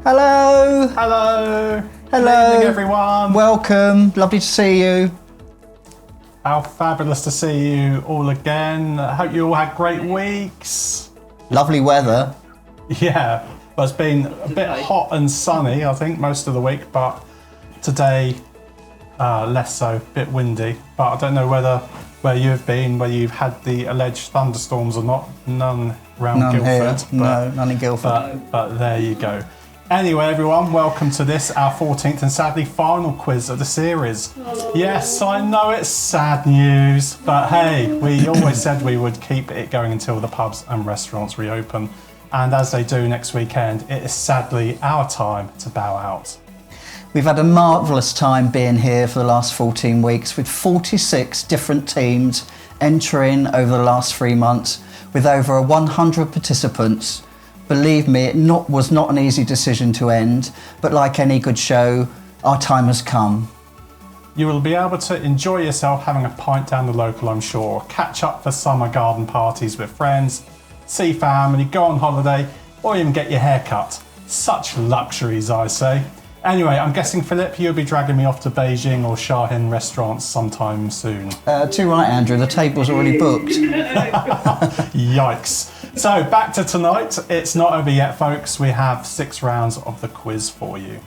Hello. Hello. Hello. Good evening, everyone. Welcome. Lovely to see you. How fabulous to see you all again. I hope you all had great weeks. Lovely weather. Yeah, well, it's been a bit hot and sunny, I think, most of the week, but today less so, a bit windy. But I don't know where you've been, whether you've had the alleged thunderstorms or not. None around Guildford. None in Guildford. But there you go. Anyway, everyone, welcome to this, our 14th and sadly final quiz of the series. Yes, I know it's sad news, but hey, we always said we would keep it going until the pubs and restaurants reopen. And as they do next weekend, it is sadly our time to bow out. We've had a marvellous time being here for the last 14 weeks with 46 different teams entering over the last 3 months with over 100 participants. Believe me, it was not an easy decision to end, but like any good show, our time has come. You will be able to enjoy yourself having a pint down the local, I'm sure, catch up for summer garden parties with friends, see family, go on holiday, or even get your hair cut. Such luxuries, I say. Anyway, I'm guessing, Philip, you'll be dragging me off to Beijing or Shahin restaurants sometime soon. Too right, Andrew, the table's already booked. Yikes. So, back to tonight. It's not over yet, folks. We have 6 rounds of the quiz for you.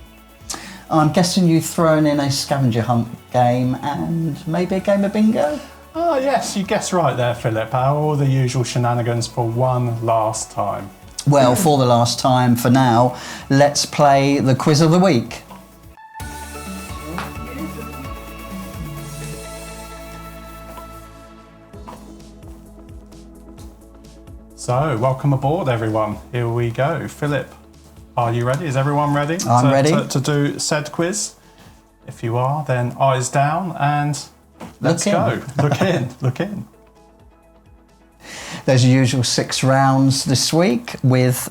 I'm guessing you've thrown in a scavenger hunt game and maybe a game of bingo? Oh, yes, you guessed right there, Philip. All the usual shenanigans for one last time. Well, for the last time, for now, let's play the quiz of the week. So, welcome aboard, everyone. Here we go. Philip, are you ready? Is everyone ready? I'm ready. To do said quiz? If you are, then eyes down and let's go. Look in, look in. There's the usual 6 rounds this week, with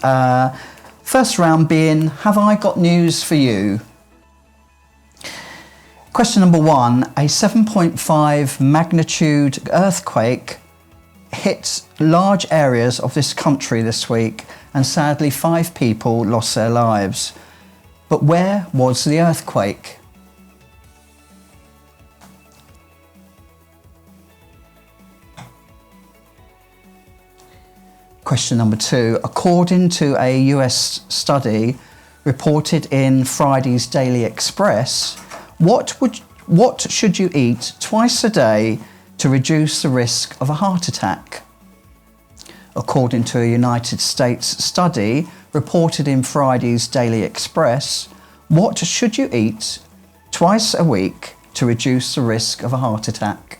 first round being, have I got news for you? Question number 1, a 7.5 magnitude earthquake hit large areas of this country this week, and sadly 5 people lost their lives. But where was the earthquake? Question number 2. According to a US study reported in Friday's Daily Express, what should you eat twice a day to reduce the risk of a heart attack? According to a United States study reported in Friday's Daily Express, what should you eat twice a week to reduce the risk of a heart attack?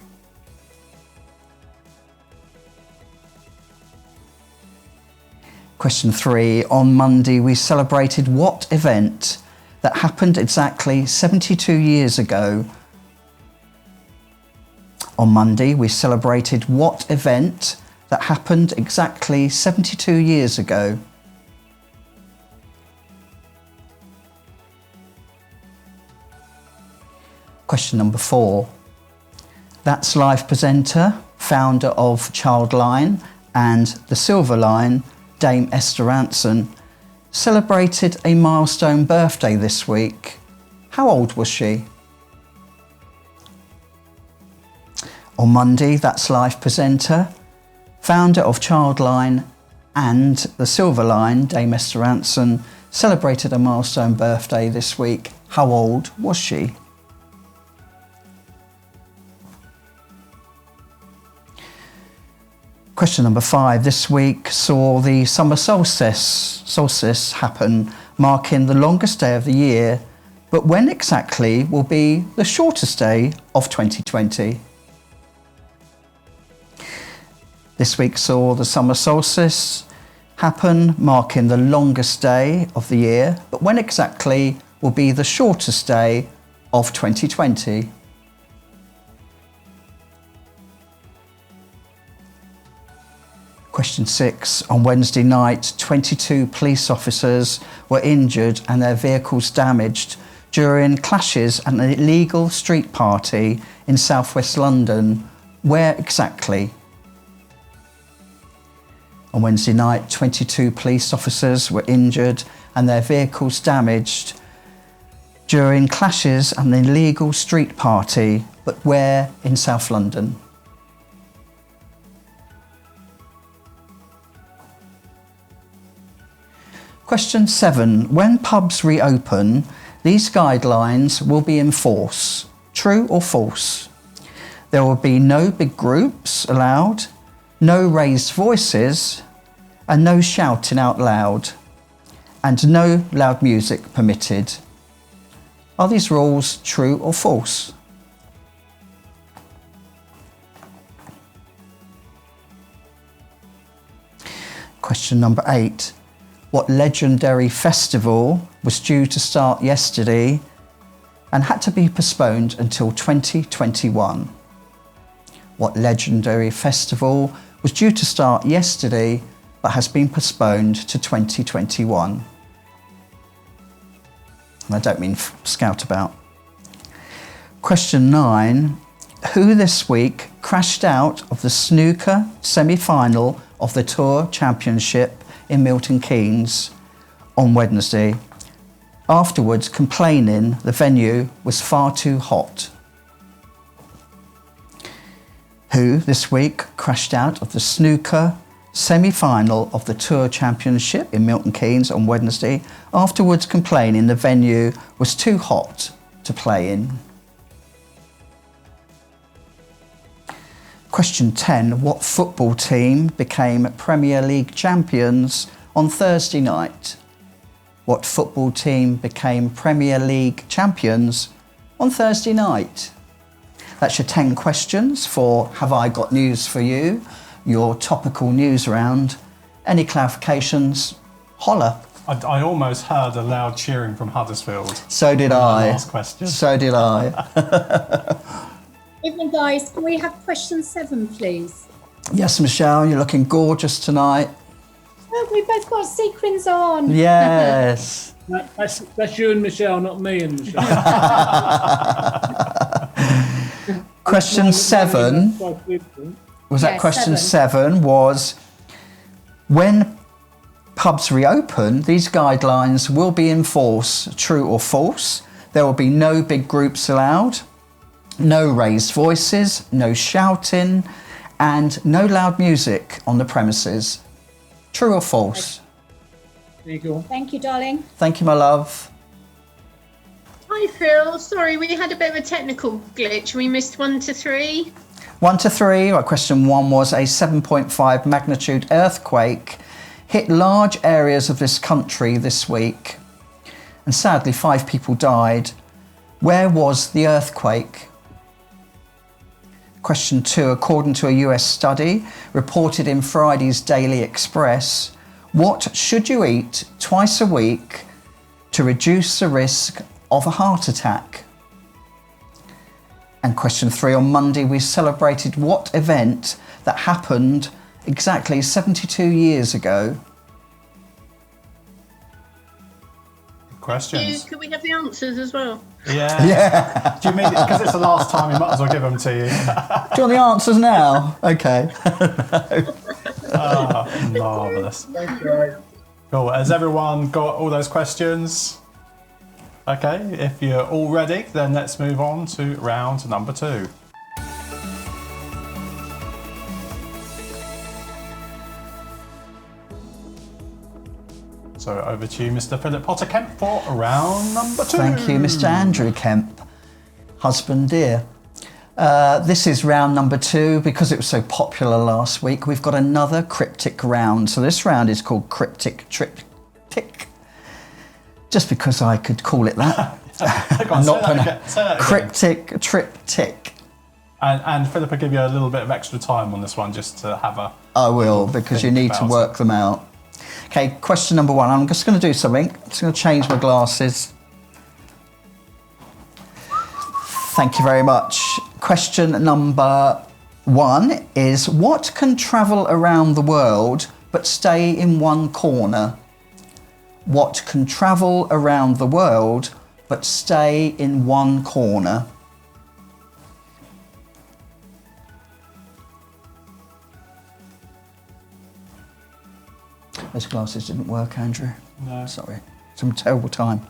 Question 3. On Monday, we celebrated what event that happened exactly 72 years ago? On Monday, we celebrated what event that happened exactly 72 years ago? Question number 4. That's Life presenter, founder of Childline and The Silver Line, Dame Esther Rantzen, celebrated a milestone birthday this week. How old was she? On Monday, That's Life presenter, founder of Childline and The Silver Line, Dame Esther Rantzen, celebrated a milestone birthday this week. How old was she? Question number 5. This week saw the summer solstice happen, marking the longest day of the year. But when exactly will be the shortest day of 2020? This week saw the summer solstice happen, marking the longest day of the year. But when exactly will be the shortest day of 2020? Question 6. On Wednesday night, 22 police officers were injured and their vehicles damaged during clashes at an illegal street party in southwest London. Where exactly? On Wednesday night, 22 police officers were injured and their vehicles damaged during clashes and an illegal street party, but where in South London? Question 7. When pubs reopen, these guidelines will be in force. True or false? There will be no big groups allowed, no raised voices, and no shouting out loud, and no loud music permitted. Are these rules true or false? Question number 8. What legendary festival was due to start yesterday and had to be postponed until 2021? What legendary festival was due to start yesterday but has been postponed to 2021? And I don't mean scout about. Question 9. Who this week crashed out of the snooker semi-final of the Tour Championship in Milton Keynes on Wednesday, afterwards complaining the venue was far too hot? Who this week crashed out of the snooker semi-final of the Tour Championship in Milton Keynes on Wednesday, afterwards complaining the venue was too hot to play in? Question 10. What football team became Premier League champions on Thursday night? What football team became Premier League champions on Thursday night? That's your 10 questions for Have I Got News For You, your topical news round. Any clarifications? Holler. I almost heard a loud cheering from Huddersfield. So did I. Last question. So did I. Evening, guys. Can we have question 7, please? Yes, Michelle, you're looking gorgeous tonight. Oh, we both got sequins on. Yes. That's you and Michelle, not me and Michelle. Question 7. Was that Yeah, question 7. 7 was, when pubs reopen, these guidelines will be in force. True or false? There will be no big groups allowed, no raised voices, no shouting, and no loud music on the premises. True or false? There you go. Thank you, darling. Thank you, my love. Hi Phil, sorry we had a bit of a technical glitch. We missed 1 to 3. 1 to 3. Right, question 1 was a 7.5 magnitude earthquake hit large areas of this country this week, and sadly 5 people died. Where was the earthquake? Question 2. According to a US study reported in Friday's Daily Express, what should you eat twice a week to reduce the risk of a heart attack? And question 3. On Monday we celebrated what event that happened exactly 72 years ago? Questions? Could we have the answers as well? Yeah. Do you mean because it's the last time, you might as well give them to you? Do you want the answers now? Okay. Oh, marvellous. Thanks, guys. Cool. Has everyone got all those questions? Okay, if you're all ready, then let's move on to round number 2. So over to you, Mr. Philip Potter Kemp, for round number 2. Thank you, Mr. Andrew Kemp, husband dear. This is round number 2 because it was so popular last week. We've got another cryptic round. So this round is called Cryptic Triptych, just because I could call it that. Say that again. Cryptic Triptych. And Philip will give you a little bit of extra time on this one just to have a... I will, because you need to about work them out. Okay, question number 1. I'm just going to do something. I'm just going to change my glasses. Thank you very much. Question number 1 is, what can travel around the world but stay in one corner? What can travel around the world but stay in one corner? Those glasses didn't work, Andrew. No. Sorry. Some terrible time.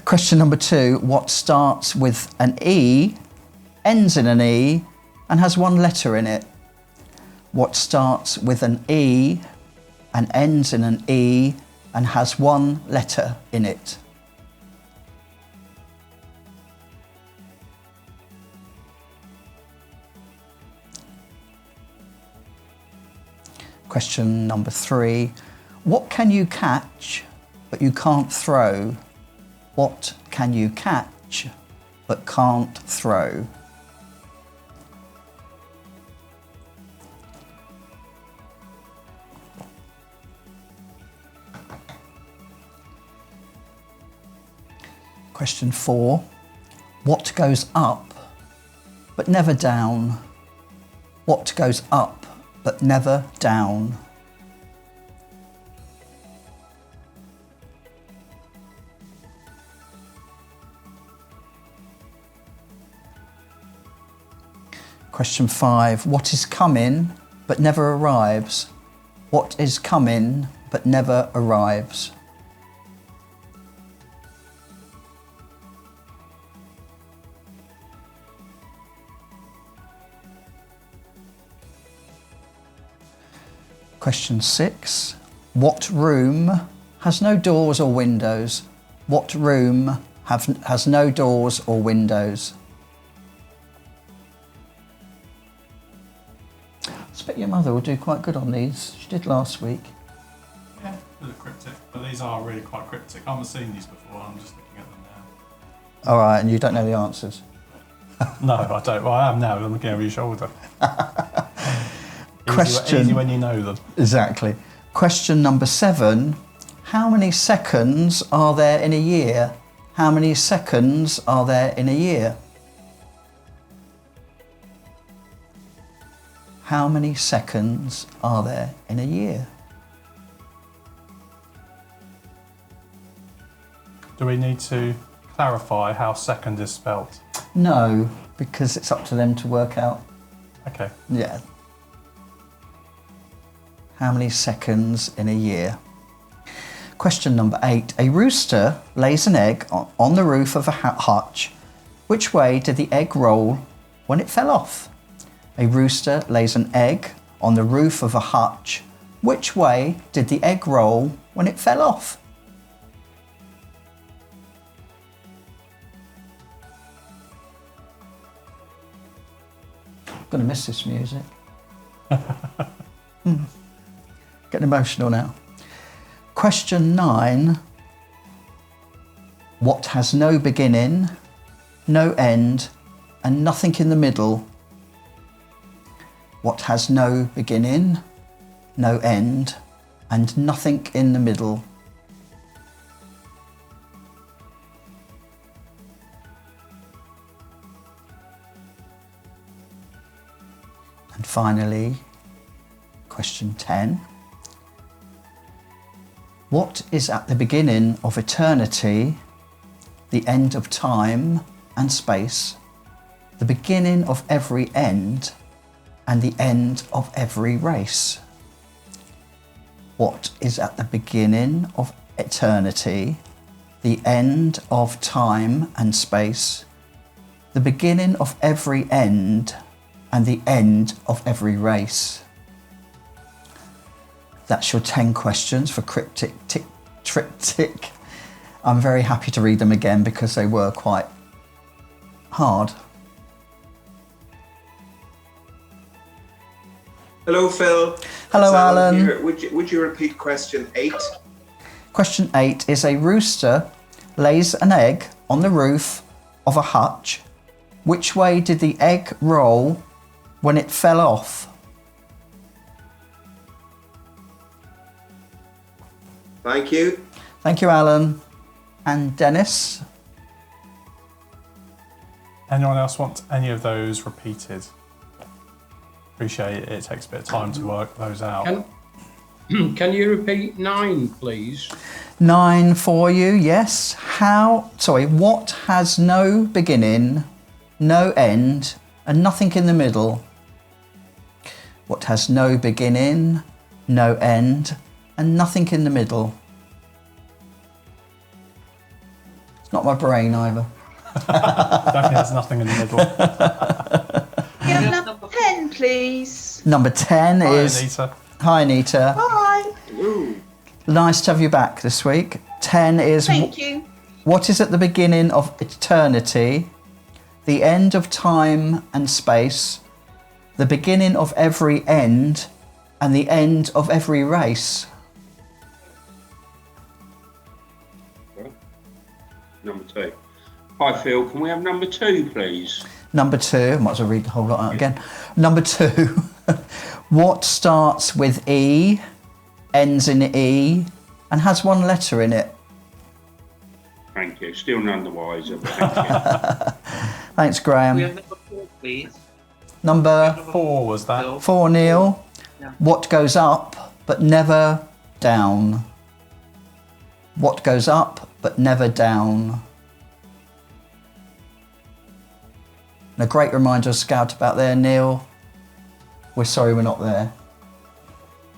Question number 2. What starts with an E, ends in an E, and has one letter in it? What starts with an E and ends in an E and has one letter in it? Question number 3. What can you catch but you can't throw? What can you catch but can't throw? Question 4. What goes up but never down? What goes up but never down? Question 5. What is coming but never arrives? What is coming but never arrives? Question 6. What room has no doors or windows? What room has no doors or windows? I expect your mother will do quite good on these. She did last week. Yeah, a bit cryptic, but these are really quite cryptic. I haven't seen these before, I'm just looking at them now. All right, and you don't know the answers? No, I don't. Well, I am now, I'm looking over your shoulder. Question. Easy when you know them. Exactly. Question number 7. How many seconds are there in a year? How many seconds are there in a year? How many seconds are there in a year? Do we need to clarify how second is spelt? No, because it's up to them to work out. Okay. Yeah. How many seconds in a year? Question number 8. A rooster lays an egg on the roof of a hutch. Which way did the egg roll when it fell off? A rooster lays an egg on the roof of a hutch. Which way did the egg roll when it fell off? I'm going to miss this music. Getting emotional now. Question 9. What has no beginning, no end, and nothing in the middle? What has no beginning, no end, and nothing in the middle? And finally, question 10. What is at the beginning of eternity, the end of time and space, the beginning of every end, and the end of every race? What is at the beginning of eternity, the end of time and space, the beginning of every end, and the end of every race? That's your 10 questions for triptych. I'm very happy to read them again because they were quite hard. Hello, Phil. Hello, It's Alan. here. Would you repeat question 8? Question 8 is a rooster lays an egg on the roof of a hutch. Which way did the egg roll when it fell off? Thank you. Thank you, Alan. And Dennis? Anyone else want any of those repeated? Appreciate it takes a bit of time to work those out. Can you repeat 9, please? 9 for you, yes. What has no beginning, no end, and nothing in the middle? What has no beginning, no end, and nothing in the middle? Not my brain either. Definitely has nothing in the middle. We have number 10, please. Number 10 Hi, is... Anita. Hi, Anita. Hi. Ooh. Nice to have you back this week. 10 is... Thank you. What is at the beginning of eternity, the end of time and space, the beginning of every end, and the end of every race? Number 2. Hi, Phil. Can we have number 2, please? Number 2, might as well read the whole lot out again. Number 2, what starts with E, ends in E, and has one letter in it? Thank you. Still none the wiser, but thank you. Thanks, Graham. We have number 4, please. Number 4 was that. 4, Neil. Yeah. What goes up but never down? What goes up but never down? And a great reminder of Scout about there, Neil. We're sorry we're not there.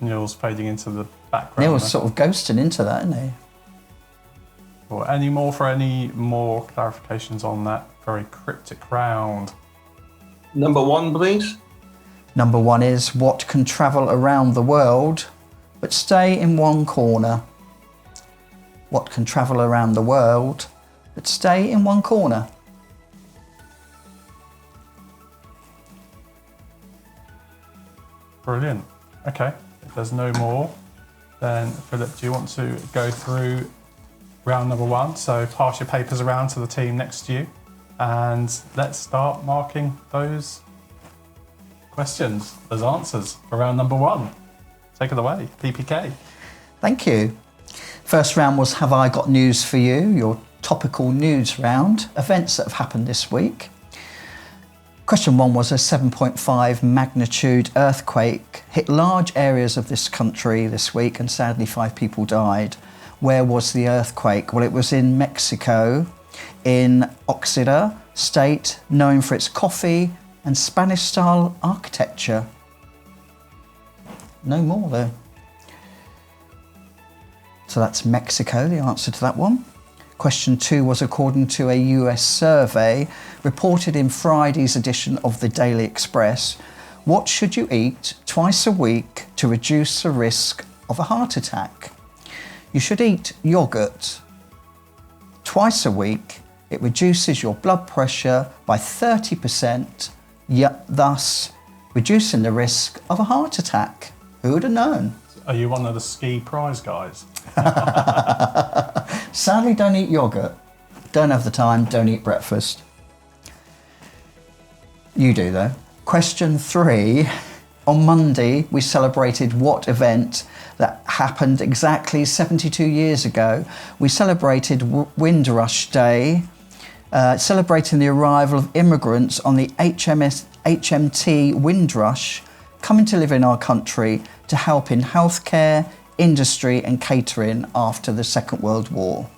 Neil's fading into the background. Neil's there. sort of ghosting into that, isn't he? Or any more clarifications on that very cryptic round? Number 1, please. Number 1 is what can travel around the world but stay in one corner? What can travel around the world but stay in one corner? Brilliant. Okay, if there's no more, then Philip, do you want to go through round number 1? So pass your papers around to the team next to you and let's start marking those questions as answers for round number 1. Take it away, PPK. Thank you. First round was Have I Got News For You, your topical news round, events that have happened this week. Question 1 was a 7.5 magnitude earthquake hit large areas of this country this week and sadly 5 people died. Where was the earthquake? Well, it was in Mexico, in Oaxaca state, known for its coffee and Spanish-style architecture. No more though. So that's Mexico, the answer to that one. Question 2 was according to a US survey reported in Friday's edition of the Daily Express, what should you eat twice a week to reduce the risk of a heart attack? You should eat yogurt twice a week. It reduces your blood pressure by 30%, yet thus reducing the risk of a heart attack. Who would have known? Are you one of the ski prize guys? Sadly, don't eat yogurt. Don't have the time, don't eat breakfast. You do though. Question 3. On Monday, we celebrated what event that happened exactly 72 years ago? We celebrated Windrush Day, celebrating the arrival of immigrants on the HMT Windrush coming to live in our country to help in healthcare, industry and catering after the Second World War.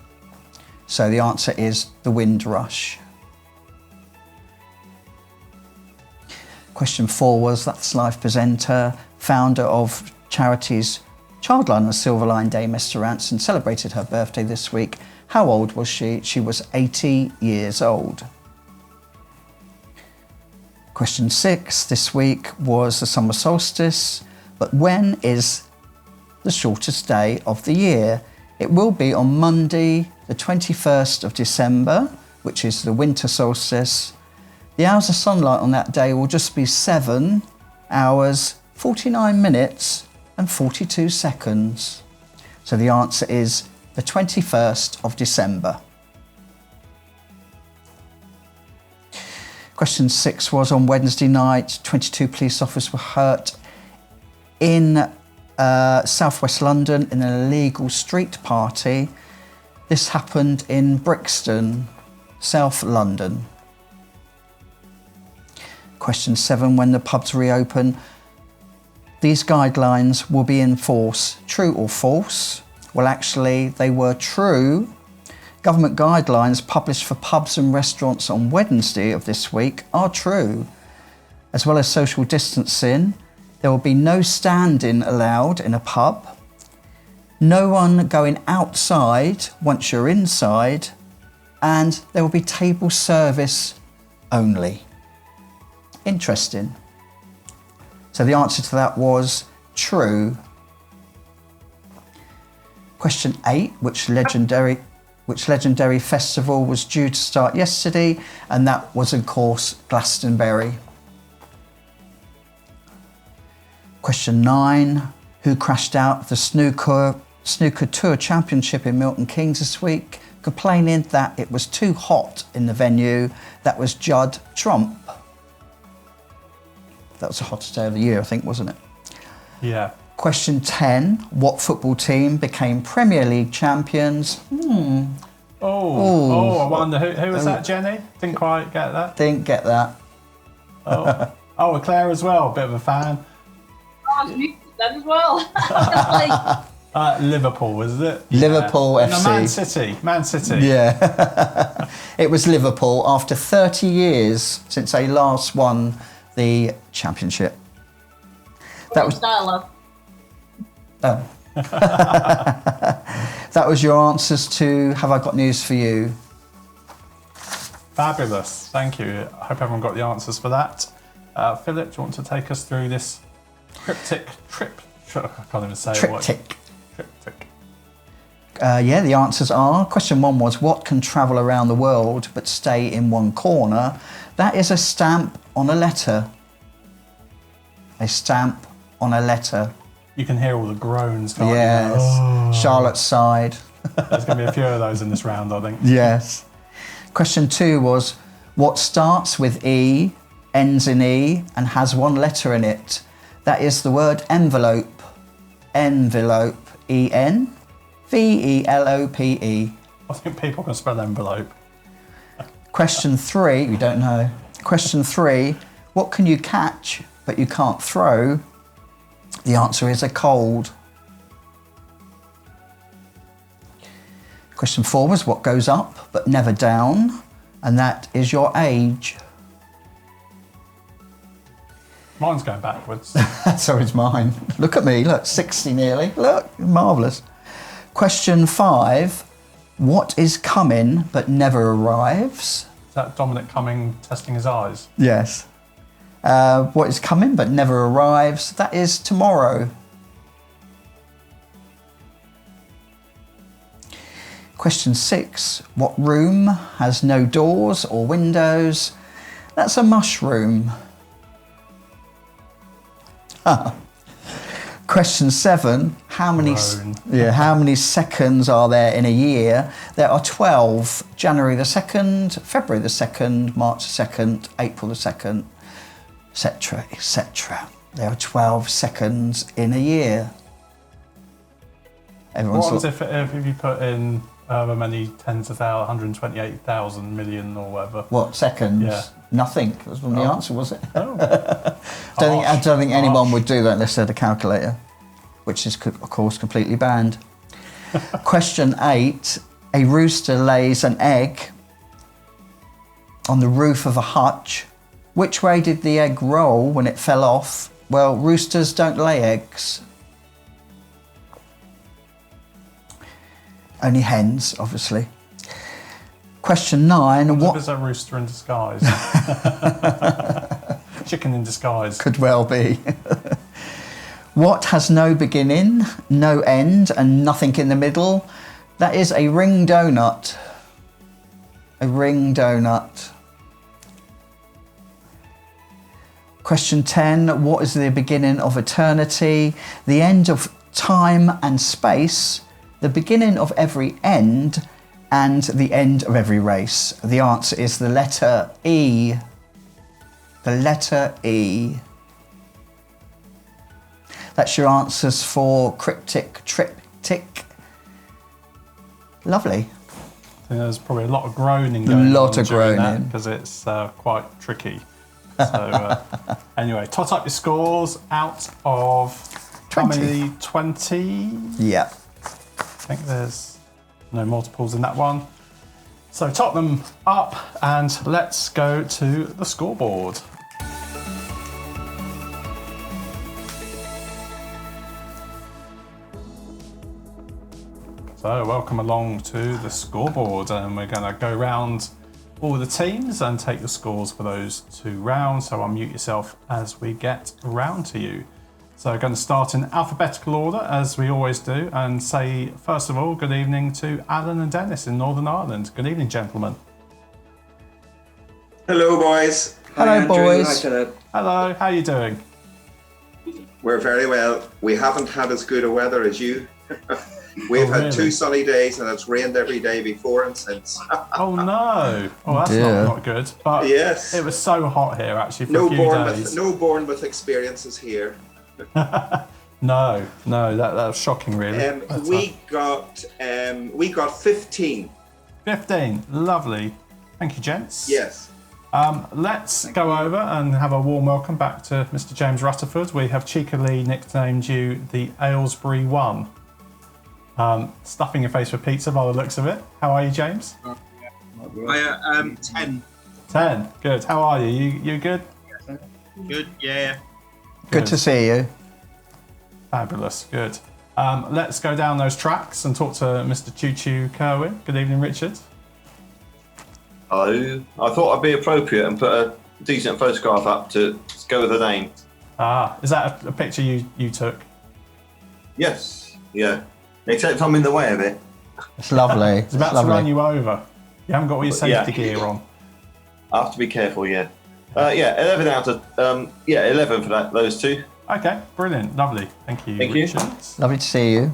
So the answer is the Windrush. Question 4 was that's live presenter, founder of charities Childline and Silverline Day, Mr. Ranson, celebrated her birthday this week. How old was she? She was 80 years old. Question 6 this week was the summer solstice, but when is the shortest day of the year? It will be on Monday, the 21st of December, which is the winter solstice. The hours of sunlight on that day will just be 7 hours, 49 minutes and 42 seconds. So the answer is the 21st of December. Question 6 was on Wednesday night, 22 police officers were hurt in southwest London in an illegal street party. This happened in Brixton, South London. Question 7, when the pubs reopen, these guidelines will be in force. True or false? Well, actually, they were true. Government guidelines published for pubs and restaurants on Wednesday of this week are true. As well as social distancing, there will be no standing allowed in a pub, no one going outside once you're inside, and there will be table service only. Interesting. So the answer to that was true. Question 8, which legendary festival was due to start yesterday? And that was, of course, Glastonbury. Question 9, who crashed out of the snooker tour championship in Milton Keynes this week, complaining that it was too hot in the venue? That was Judd Trump. That was the hottest day of the year, I think, wasn't it? Yeah. Question 10, what football team became Premier League champions? I wonder, who was that, Jenny? Didn't quite get that. Didn't get that. Oh, Claire as well, bit of a fan. I was muted then as well. Liverpool, was it? Liverpool No, FC. Man City. Yeah. It was Liverpool after 30 years since they last won the championship. That was dialogue. Oh. That was your answers to Have I Got News For You? Fabulous. Thank you. I hope everyone got the answers for that. Philip, do you want to take us through this cryptic trip? I can't even say Triptych. Triptych. Yeah, the answers are, question 1 was, what can travel around the world but stay in one corner? That is a stamp on a letter. A stamp on a letter. You can hear all the groans, can't Yes. you? Oh. Charlotte's side. There's going to be a few of those in this round, I think. Yes. Question 2 was, what starts with E, ends in E, and has one letter in it? That is the word envelope. Envelope. E-N-V-E-L-O-P-E. I think people can spell envelope. Question 3, we don't know. Question 3, what can you catch but you can't throw? The answer is a cold. Question 4 was what goes up but never down? And that is your age. Mine's going backwards. So is mine. Look at me, look, 60 nearly. Look, marvellous. Question 5, what is coming but never arrives? Is that Dominic Cumming testing his eyes? Yes. What is coming but never arrives? That is tomorrow. Question 6, what room has no doors or windows? That's a mushroom. Question 7, how many seconds are there in a year? There are 12. January the 2nd, February the 2nd, March the 2nd, April the 2nd, etc., etc. There are 12 seconds in a year. What happens if you put in however many tens of thousands, 128,000 million or whatever? What, seconds? Yeah. Nothing. That wasn't the answer, was it? Oh. I don't think anyone would do that unless they had a calculator, which is, of course, completely banned. Question 8, a rooster lays an egg on the roof of a hutch. Which way did the egg roll when it fell off? Well, roosters don't lay eggs. Only hens, obviously. Question 9. What is a rooster in disguise? Chicken in disguise. Could well be. What has no beginning, no end, and nothing in the middle? That is a ring donut. A ring donut. Question 10. What is the beginning of eternity? The end of time and space, the beginning of every end, and the end of every race. The answer is the letter E. The letter E. That's your answers for cryptic, triptych. Lovely. I think there's probably a lot of groaning going on. A lot of groaning. Because it's quite tricky. So anyway, tot up your scores out of 20. How many? 20? Yeah. I think there's no multiples in that one. So top them up and let's go to the scoreboard. So welcome along to the scoreboard, and we're going to go round all the teams and take the scores for those 2 rounds. So unmute yourself as we get round to you. So we're going to start in alphabetical order as we always do, and say first of all good evening to Alan and Dennis in Northern Ireland. Good evening, gentlemen. Hello, boys. Hello, Hi, Andrew. boys. Hi, Philip. Hello, how are you doing? We're very well. We haven't had as good a weather as you. We've had really? 2 sunny days and it's rained every day before and since. Oh no! Oh, that's dear. not good. But Yes. it was so hot here actually for No a few days. Bournemouth experiences here. No, that was shocking, really. But, We got 15. 15, lovely. Thank you, gents. Yes. Let's go over and have a warm welcome back to Mr. James Rutherford. We have cheekily nicknamed you the Aylesbury One. Stuffing your face with pizza by the looks of it. How are you, James? 10. 10. Good. How are you? You good? Good, yeah. Good to see you. Fabulous. Good. Let's go down those tracks and talk to Mr. Choo Choo Kerwin. Good evening, Richard. Hello. I thought I'd be appropriate and put a decent photograph up to go with the name. Is that a picture you took? Yes, yeah. Except I'm in the way of it. It's lovely. It's about to run you over. You haven't got all your safety gear on. I have to be careful, yeah. 11 out of 11 for those 2. Okay, brilliant, lovely. Thank you, Thank you. Richard. Lovely to see you.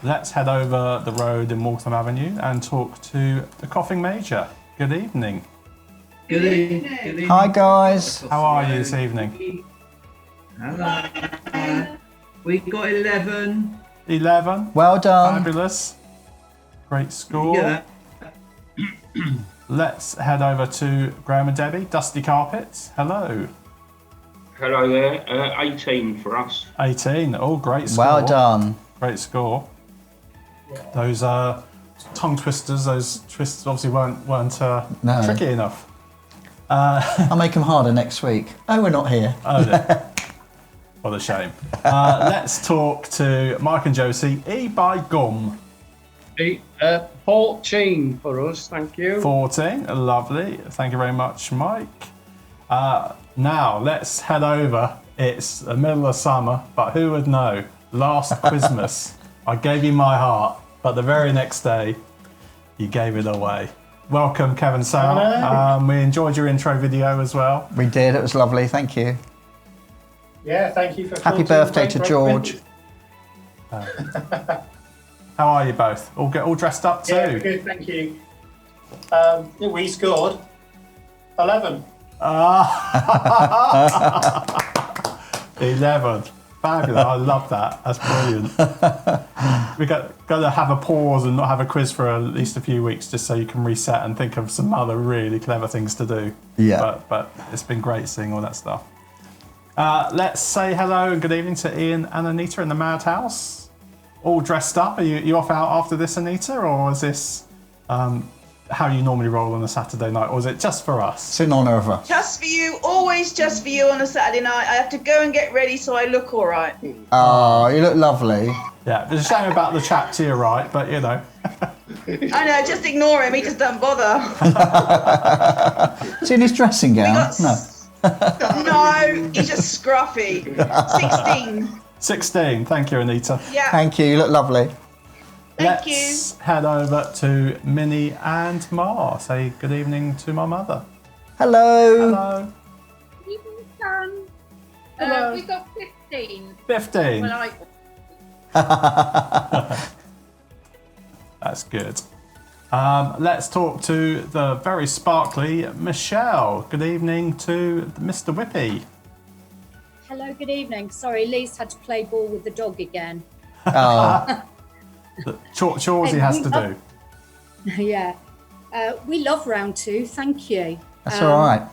Let's head over the road in Waltham Avenue and talk to the Coughing Major. Good evening. Good evening. Hi, guys. How are you this evening? Hello. We got 11. 11. Well done. Fabulous. Great score. Yeah. Let's head over to Graham and Debbie. Dusty Carpets. Hello. Hello there. 18 for us. 18. Oh, great score. Well done. Great score. Those tongue twisters, those twists obviously weren't No. tricky enough. I'll make them harder next week. Oh, we're not here. Oh, no. What a shame. Let's talk to Mike and Josie. E by gum. 14 for us, thank you. 14. Lovely. Thank you very much, Mike. Now, let's head over. It's the middle of summer, but who would know? Last Christmas, I gave you my heart, but the very next day, you gave it away. Welcome, Kevin Sal. We enjoyed your intro video as well. We did. It was lovely. Thank you. Yeah, thank you for Happy 14 birthday to great George. How are you both? All dressed up too? Yeah, good, thank you. We scored 11. 11. Fabulous. I love that. That's brilliant. We've got to have a pause and not have a quiz for at least a few weeks just so you can reset and think of some other really clever things to do. Yeah. But it's been great seeing all that stuff. Let's say hello and good evening to Ian and Anita in the Madhouse. All dressed up. Are you off out after this, Anita, or is this how you normally roll on a Saturday night, or is it just for us? It's in honour of us. Just for you, always just for you on a Saturday night. I have to go and get ready so I look all right. Oh, you look lovely. Yeah, there's a shame about the chap to your right, but you know. I know, just ignore him. He just don't bother. Is he in his dressing gown? No. No, he's just scruffy. 16. 16. Thank you, Anita. Yeah. Thank you. You look lovely. Thank Let's head over to Minnie and Ma. Say good evening to my mother. Hello. Hello. Good evening, son. We got 15. 15. Well, That's good. Let's talk to the very sparkly Michelle. Good evening to Mr. Whippy. Hello, good evening. Sorry, Lee's had to play ball with the dog again. Oh. Chores he has to do. Yeah. We love round 2, thank you. That's all right.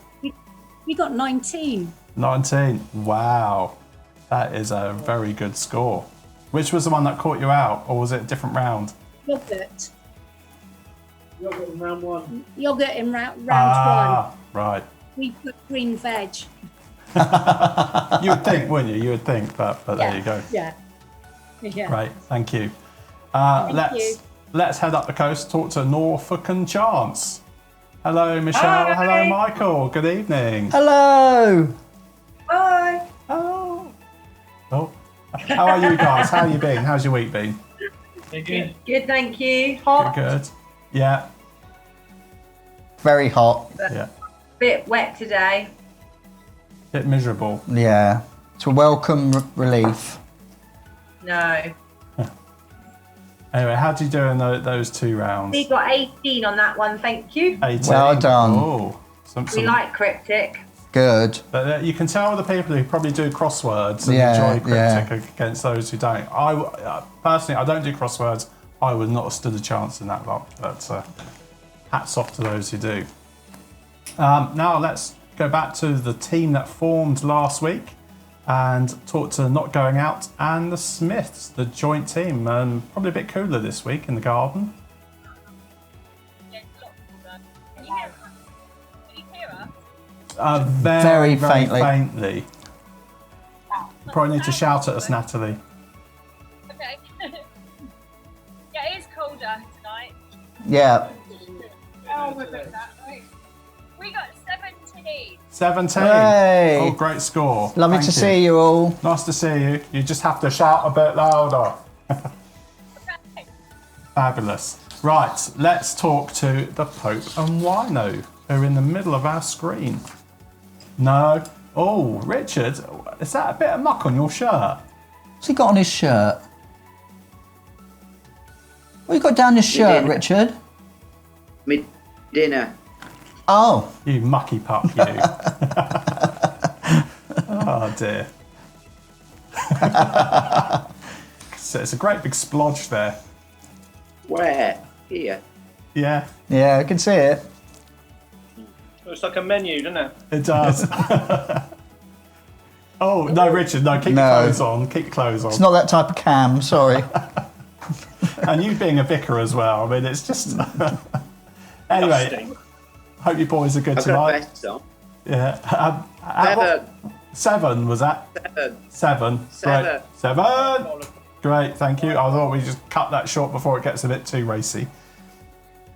We got 19. 19. Wow. That is a very good score. Which was the one that caught you out, or was it a different round? Yogurt. Yogurt in round 1. Yogurt in round 1. Right. We put green veg. You would think, wouldn't you? You would think, but there you go. Yeah. Yeah. Right, thank you. Let's head up the coast, talk to Norfolk and Chance. Hello, Michelle. Hi. Hello, Michael. Good evening. Hello. Bye. Oh. How are you guys? How you been? How's your week been? Good, thank you. Hot. Good. Yeah. Very hot. Yeah. Bit wet today. Bit miserable. Yeah. It's a welcome relief. No. Anyway, how did you do in those 2 rounds? We got 18 on that one, thank you. 18. Well done. Oh, We like cryptic. Good. But you can tell the people who probably do crosswords and Yeah, enjoy cryptic against those who don't. Personally, I don't do crosswords. I would not have stood a chance in that lot. But hats off to those who do. Now let's go back to the team that formed last week and talk to Not Going Out and the Smiths, the joint team. Probably a bit cooler this week in the garden. Very faintly. Probably need to shout at us, Natalie. Okay. Yeah, it is colder tonight. Yeah. Oh, we're good. We got 17. 17. Hey. Oh, great score. Lovely Thank to you. see you all. Nice to see you. You just have to shout a bit louder. Fabulous. Right, let's talk to the Pope and Wino, who are in the middle of our screen. No. Oh, Richard, is that a bit of muck on your shirt? What's he got on his shirt? What you got down his shirt, Richard? Me dinner. Oh. You mucky pup, you. Oh, dear. So it's a great big splodge there. Where? Here. Yeah. Yeah, I can see it. Looks like a menu, doesn't it? It does. Oh, no, Richard, no, keep your clothes on. Keep your clothes on. It's not that type of cam, sorry. And you being a vicar as well. I mean, it's just... Anyway, hope you boys are good I've tonight. got vests on. Yeah. 7, was that? 7. 7. Great. 7. Great, thank you. I thought we just cut that short before it gets a bit too racy.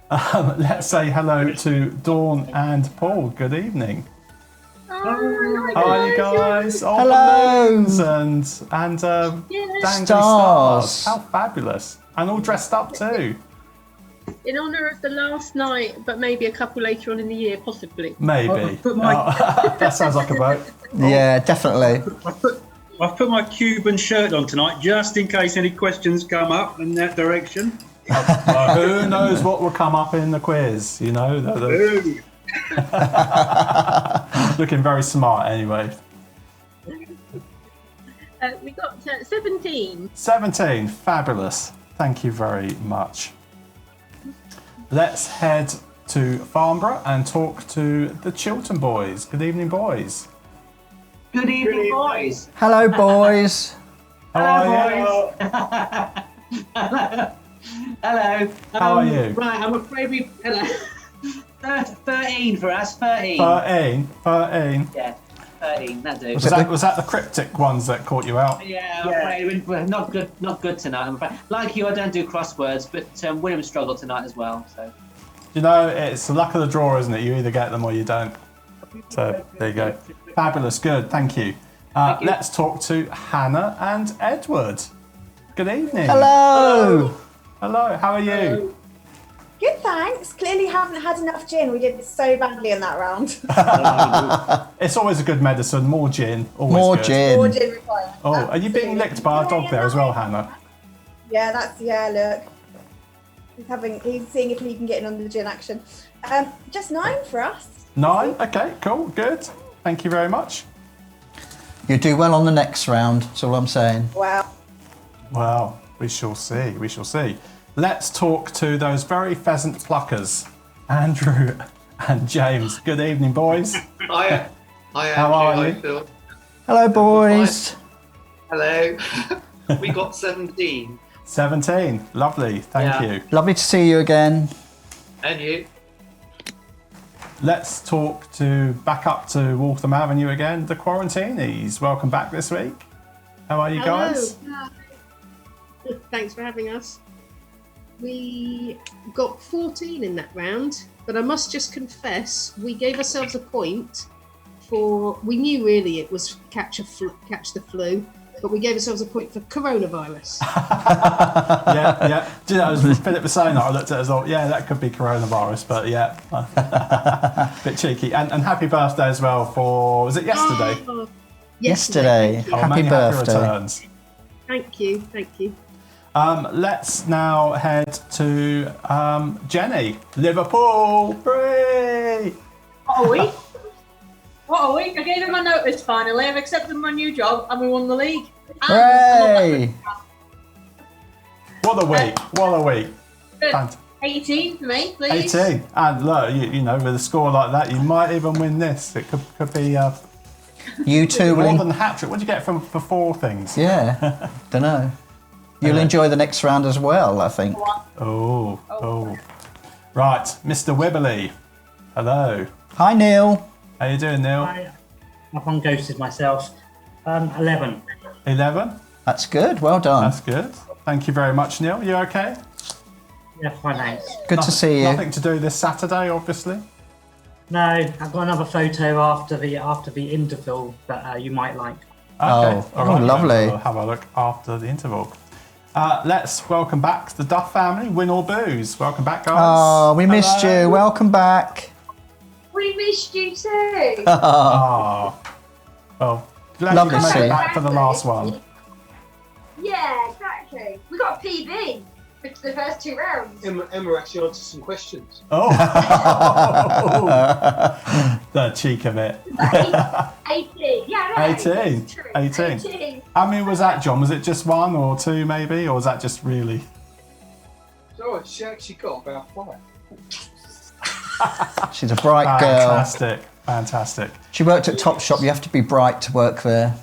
Let's say hello to Dawn and Paul. Good evening. How are you guys? Oh, Hello. balloons and dangly Stars. stars. How fabulous. And all dressed up too. In honour of the last night, but maybe a couple later on in the year, possibly. Maybe. Put my, That sounds like a vote. Yeah, definitely. I've put my Cuban shirt on tonight just in case any questions come up in that direction. Well, who knows what will come up in the quiz, you know? Looking very smart anyway. We got 17. 17, fabulous. Thank you very much. Let's head to Farnborough and talk to the Chiltern boys. Good evening, boys. Good evening, boys. Hello, boys. How are you? Hello. How are you? Right, I'm afraid we... Hello. 13 for us, 13. 13. Yeah, 13, that do. Was that the cryptic ones that caught you out? Yeah, I'm afraid we're not good tonight, I'm afraid. Like you, I don't do crosswords, but William struggled tonight as well, so... You know, it's the luck of the draw, isn't it? You either get them or you don't. So, there you go. Fabulous, good, thank you. Let's talk to Hannah and Edward. Good evening. Hello. Hello, how are you? Good, thanks. Clearly haven't had enough gin. We did so badly in that round. It's always a good medicine. More gin. Always More good. gin. More gin required. Oh, are you being licked by a dog there as well, Hannah? Yeah, look. He's seeing if he can get in on the gin action. Just 9 for us. 9? Okay, cool, good. Thank you very much. You do well on the next round, that's all I'm saying. Wow. Well, we shall see, we shall see. Let's talk to those very pheasant pluckers, Andrew and James. Good evening, boys. Hi, How are you? Phil. Hello, boys. Hello. We got 17. 17, lovely, thank you. Lovely to see you again. And you? Let's talk back up to Waltham Avenue again, the Quarantinis. Welcome back this week. How are you guys? Thanks for having us. We got 14 in that round, but I must just confess, we gave ourselves a point for. We knew really it was catch the flu, but we gave ourselves a point for coronavirus. Yeah. Do you know, as Philip was saying that, I looked at it as well, yeah, that could be coronavirus, but yeah. Bit cheeky. And happy birthday as well for, was it yesterday? Oh, Yesterday. Thank you. Happy many birthday. Happy returns. Thank you. Let's now head to Jenny. Liverpool, free! What a week! What a week! I gave him my notice finally. I've accepted my new job and we won the league. Hooray! What a week! What a week! 18 for me, please. 18. And look, you know, with a score like that, you might even win this. It could be You two will. more than a hat trick. What do you get for 4 things? Yeah. Don't know. You'll enjoy the next round as well, I think. Oh. Right, Mr. Wibberley. Hello. Hi, Neil. How you doing, Neil? I've unghosted myself. 11. 11? That's good. Well done. That's good. Thank you very much, Neil. You okay? Yeah, fine, thanks. Good to see you. Nothing to do this Saturday, obviously. No, I've got another photo after the interval that you might like. Okay. Oh, lovely. We'll have a look after the interval. Let's welcome back the Duff family, Win or Booze. Welcome back, guys. Oh, we missed Hello. you. Welcome back. We missed you too. Oh. Well, glad Lovely you to made see it you. back for the last one. Yeah, exactly. We got a PB for the first 2 rounds. Emma actually answered some questions. Oh. The cheek of it. 18. Yeah, no, 18. it's true. 18. How many was that, John? Was it just 1 or 2 maybe? Or was that just really? Oh, she actually got about 5. She's a bright girl. Fantastic. She worked at Topshop. You have to be bright to work there.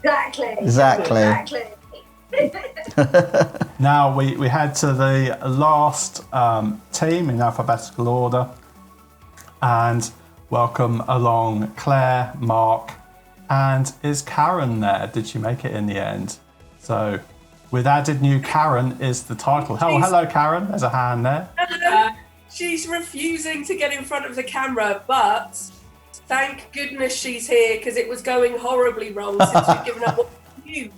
Exactly. Now we head to the last team in alphabetical order and welcome along Claire, Mark, and is Karen there? Did she make it in the end? So with added new Karen is the title. Hello Karen, there's a hand there. She's refusing to get in front of the camera, but thank goodness she's here because it was going horribly wrong since we've given up what we used.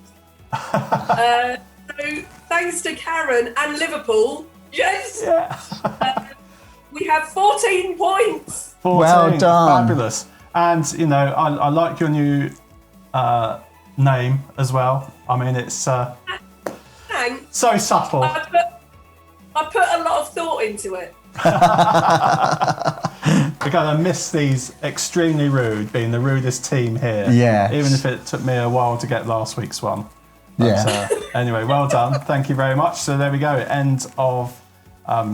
So thanks to Karen and Liverpool, yes, we have 14 points. 14, well done. Fabulous. And you know, I like your new name as well. I mean, it's Thanks. so subtle. I put a lot of thought into it. We're going to miss these extremely rude, being the rudest team here. Yes. Even if it took me a while to get last week's one. But, Yeah. Anyway, well done. Thank you very much. So there we go. End of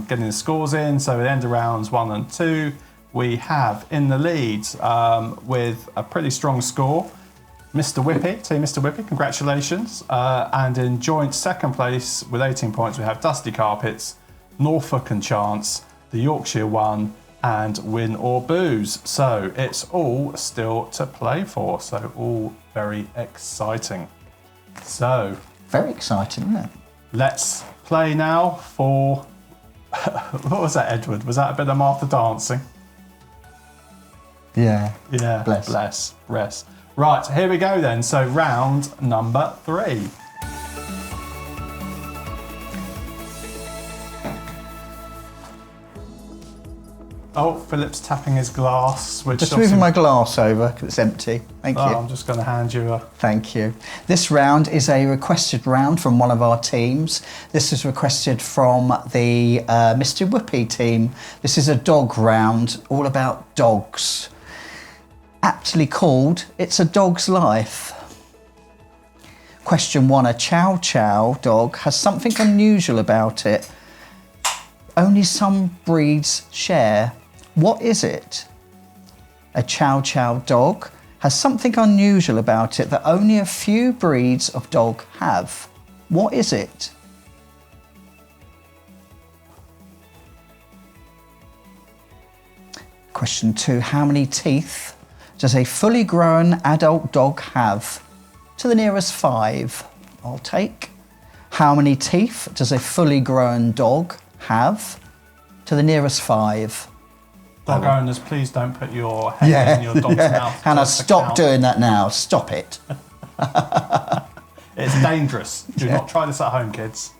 getting the scores in. So at the end of rounds 1 and 2, we have in the lead with a pretty strong score, Mr. Whippy, Team Mr. Whippy, congratulations. And in joint second place with 18 points, we have Dusty Carpets, Norfolk and Chance, the Yorkshire one, and Win or Booze. So it's all still to play for. So all very exciting. So very exciting, isn't it? Let's play now for what was that, Edward? Was that a bit of Martha dancing? Yeah. Yeah. Bless. Bless. Right, here we go then. So round number 3. Oh, Philip's tapping his glass. Which Just moving my glass over because it's empty. Thank you. I'm just going to hand you a... Thank you. This round is a requested round from one of our teams. This is requested from the Mr. Whoopee team. This is a dog round, all about dogs. Aptly called, It's a Dog's Life. Question 1, a Chow Chow dog has something unusual about it. Only some breeds share. What is it? A Chow Chow dog has something unusual about it that only a few breeds of dog have. What is it? Question 2, how many teeth does a fully grown adult dog have? To the nearest 5, I'll take. How many teeth does a fully grown dog have? To the nearest 5. Dog owners, please don't put your head in your dog's mouth. Hannah, Just to stop count. doing that now. Stop it. It's dangerous. Do not try this at home, kids.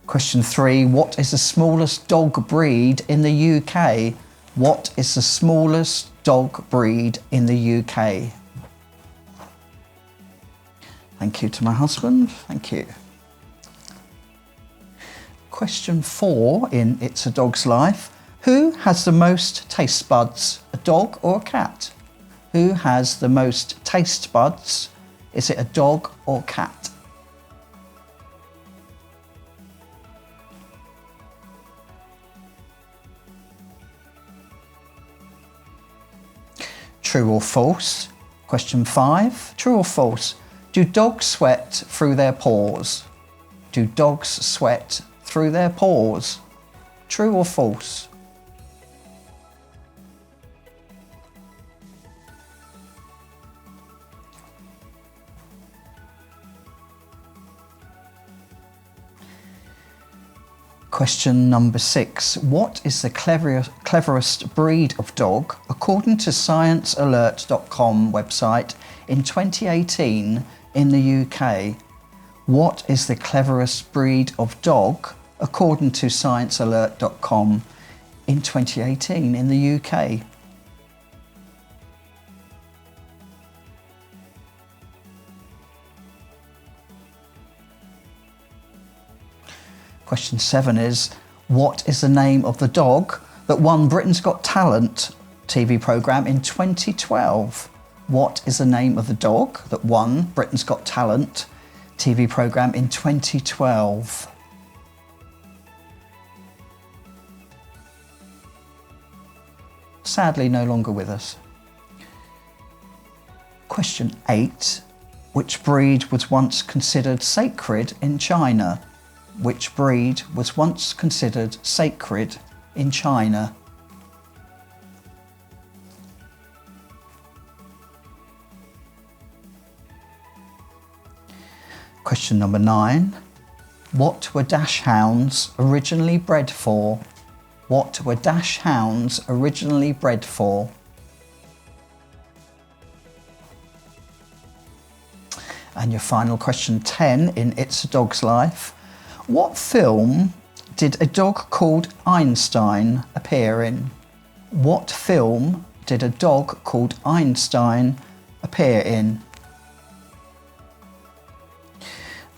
Question 3. What is the smallest dog breed in the UK? What is the smallest dog breed in the UK? Thank you to my husband. Thank you. Question 4 in It's a Dog's Life. Who has the most taste buds, a dog or a cat? Who has the most taste buds? Is it a dog or cat? True or false? Question 5. True or false? Do dogs sweat through their paws? Do dogs sweat through their paws? True or false? Question number 6. What is the cleverest breed of dog according to sciencealert.com website in 2018 in the UK? What is the cleverest breed of dog according to sciencealert.com in 2018 in the UK? Question 7 is, what is the name of the dog that won Britain's Got Talent TV programme in 2012? What is the name of the dog that won Britain's Got Talent TV programme in 2012? Sadly, no longer with us. Question 8. Which breed was once considered sacred in China? Which breed was once considered sacred in China? Question number 9. What were dash hounds originally bred for? What were dash hounds originally bred for? And your final question 10 in It's a Dog's Life. What film did a dog called Einstein appear in? What film did a dog called Einstein appear in?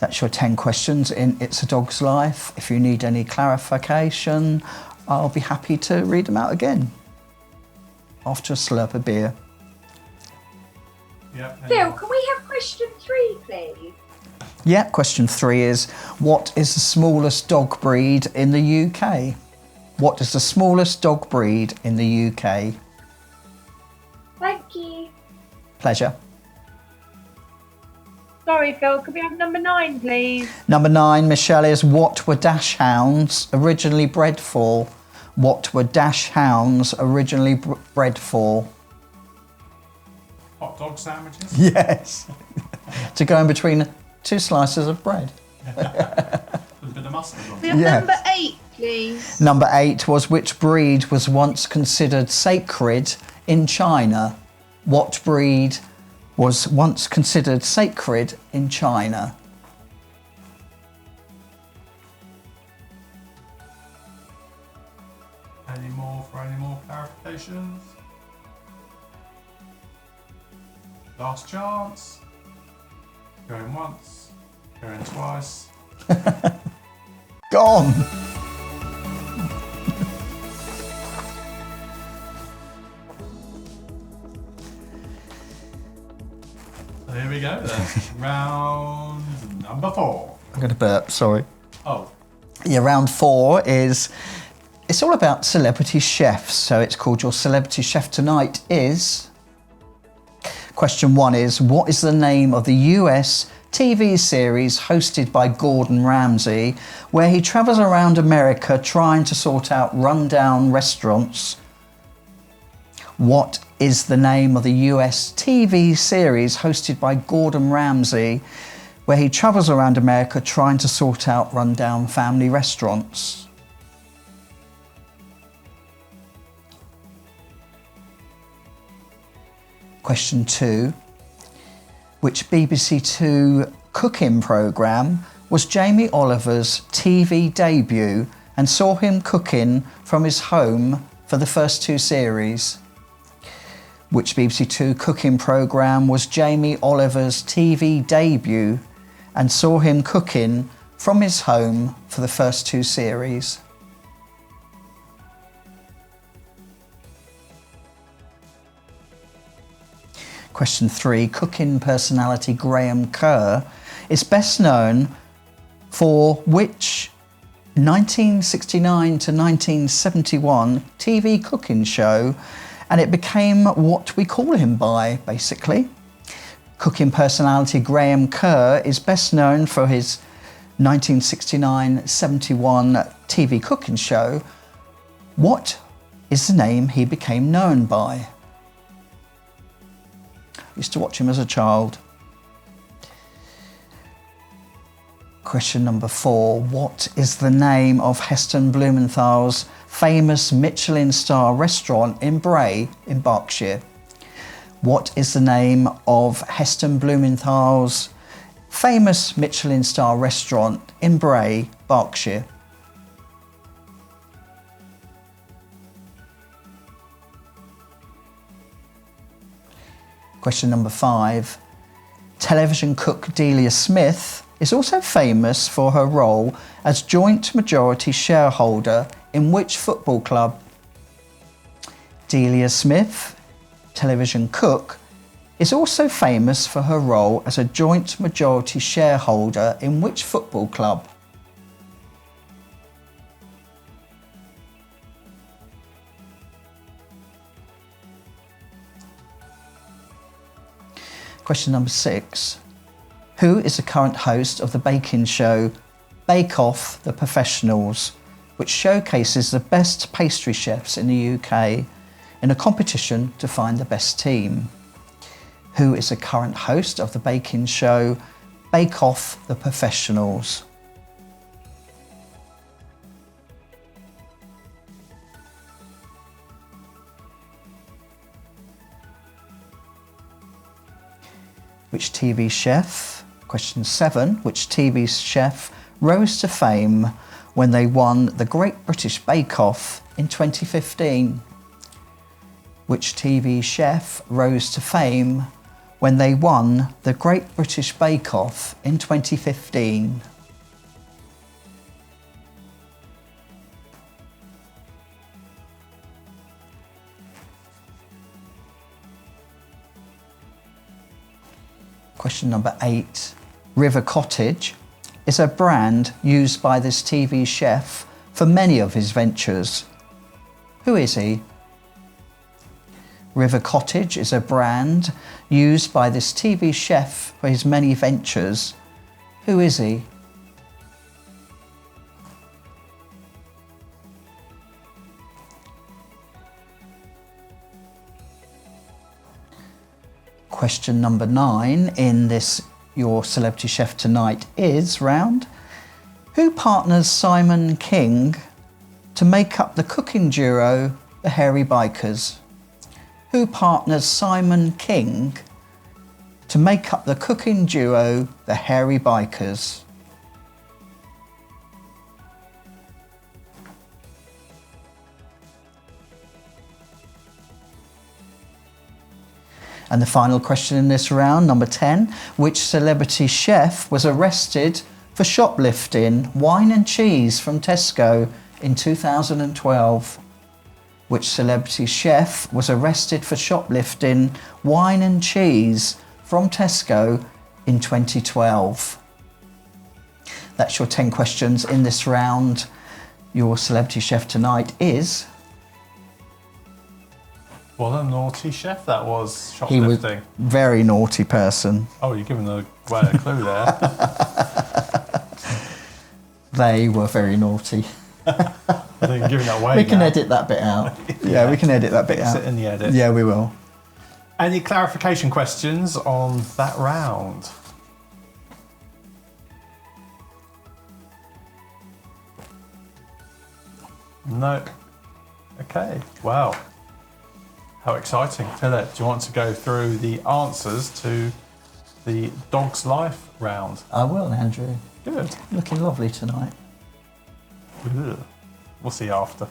That's your 10 questions in It's a Dog's Life. If you need any clarification, I'll be happy to read them out again after a slurp of beer. Yep. Phil, can we have question 3, please? Yeah, question 3 is, what is the smallest dog breed in the UK? What is the smallest dog breed in the UK? Thank you. Pleasure. Sorry, Phil, could we have number 9, please? Number 9, Michelle, is what were dash hounds originally bred for? What were dash hounds originally bred for? Hot dog sandwiches? Yes. To go in between 2 slices of bread. With a bit of mustard on We have Yes. number 8, please. Number 8 was, which breed was once considered sacred in China? What breed was once considered sacred in China? Any more clarifications? Last chance. Going once. Going twice. Gone. So here we go then. Round number 4. I'm going to burp, sorry. Oh. Yeah, round 4 is, it's all about celebrity chefs. So it's called Your Celebrity Chef Tonight is... Question 1 is, what is the name of the US TV series hosted by Gordon Ramsay, where he travels around America trying to sort out rundown restaurants? What is the name of the US TV series hosted by Gordon Ramsay, where he travels around America trying to sort out rundown family restaurants? Question 2. Which BBC Two cooking programme was Jamie Oliver's TV debut and saw him cooking from his home for the first 2 series? Which BBC Two cooking programme was Jamie Oliver's TV debut and saw him cooking from his home for the first 2 series? Question 3. Cooking personality Graham Kerr is best known for which 1969 to 1971 TV cooking show, and it became what we call him by, basically. Cooking personality Graham Kerr is best known for his 1969-71 TV cooking show. What is the name he became known by? I used to watch him as a child. Question number 4. What is the name of Heston Blumenthal's famous Michelin star restaurant in Bray in Berkshire? What is the name of Heston Blumenthal's famous Michelin star restaurant in Bray, Berkshire? Question number 5. Television cook Delia Smith is also famous for her role as joint majority shareholder in which football club? Delia Smith, television cook, is also famous for her role as a joint majority shareholder in which football club? Question number 6. Who is the current host of the baking show Bake Off the Professionals, which showcases the best pastry chefs in the UK in a competition to find the best team? Who is the current host of the baking show Bake Off the Professionals? Which TV chef? Question 7. Which TV chef rose to fame when they won the Great British Bake Off in 2015? Which TV chef rose to fame when they won the Great British Bake Off in 2015? Question number 8. River Cottage is a brand used by this TV chef for many of his ventures. Who is he? River Cottage is a brand used by this TV chef for his many ventures. Who is he? Question number 9 in this Your Celebrity Chef Tonight Is round. Who partners Simon King to make up the cooking duo the Hairy Bikers? Who partners Simon King to make up the cooking duo the Hairy Bikers? And the final question in this round, number 10. Which celebrity chef was arrested for shoplifting wine and cheese from Tesco in 2012? Which celebrity chef was arrested for shoplifting wine and cheese from Tesco in 2012? That's your 10 questions in this round. Your Celebrity Chef Tonight is... What a naughty chef that was, He was shoplifting. a very naughty person. Oh, you're giving away a clue there. They were very naughty. I think you're giving that away We can now. edit that bit out. Yeah, we can edit that bit Fix out. it in the edit. Yeah, we will. Any clarification questions on that round? No. Okay, wow. How exciting. Philip, do you want to go through the answers to the Dog's Life round? I will, Andrew. Good. Looking lovely tonight. Ugh. We'll see after.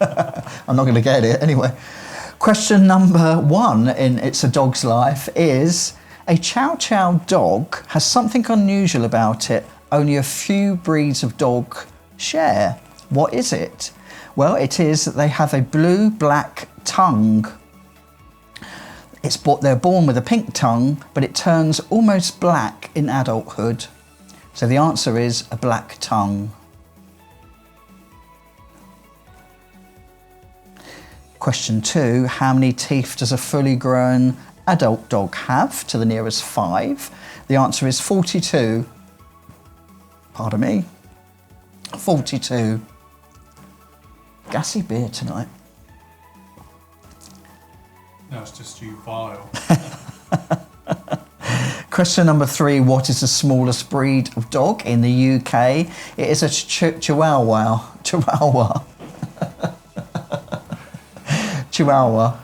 I'm not going to get it anyway. Question number 1 in It's a Dog's Life is, a Chow Chow dog has something unusual about it only a few breeds of dog share. What is it? Well, it is that they have a blue-black tongue. They're born with a pink tongue, but it turns almost black in adulthood. So the answer is a black tongue. Question 2, how many teeth does a fully grown adult dog have to the nearest 5? The answer is 42. Pardon me. 42. Gassy beer tonight. No, it's just you vile. Question number 3, what is the smallest breed of dog in the UK? It is a Chihuahua. Chihuahua. Chihuahua.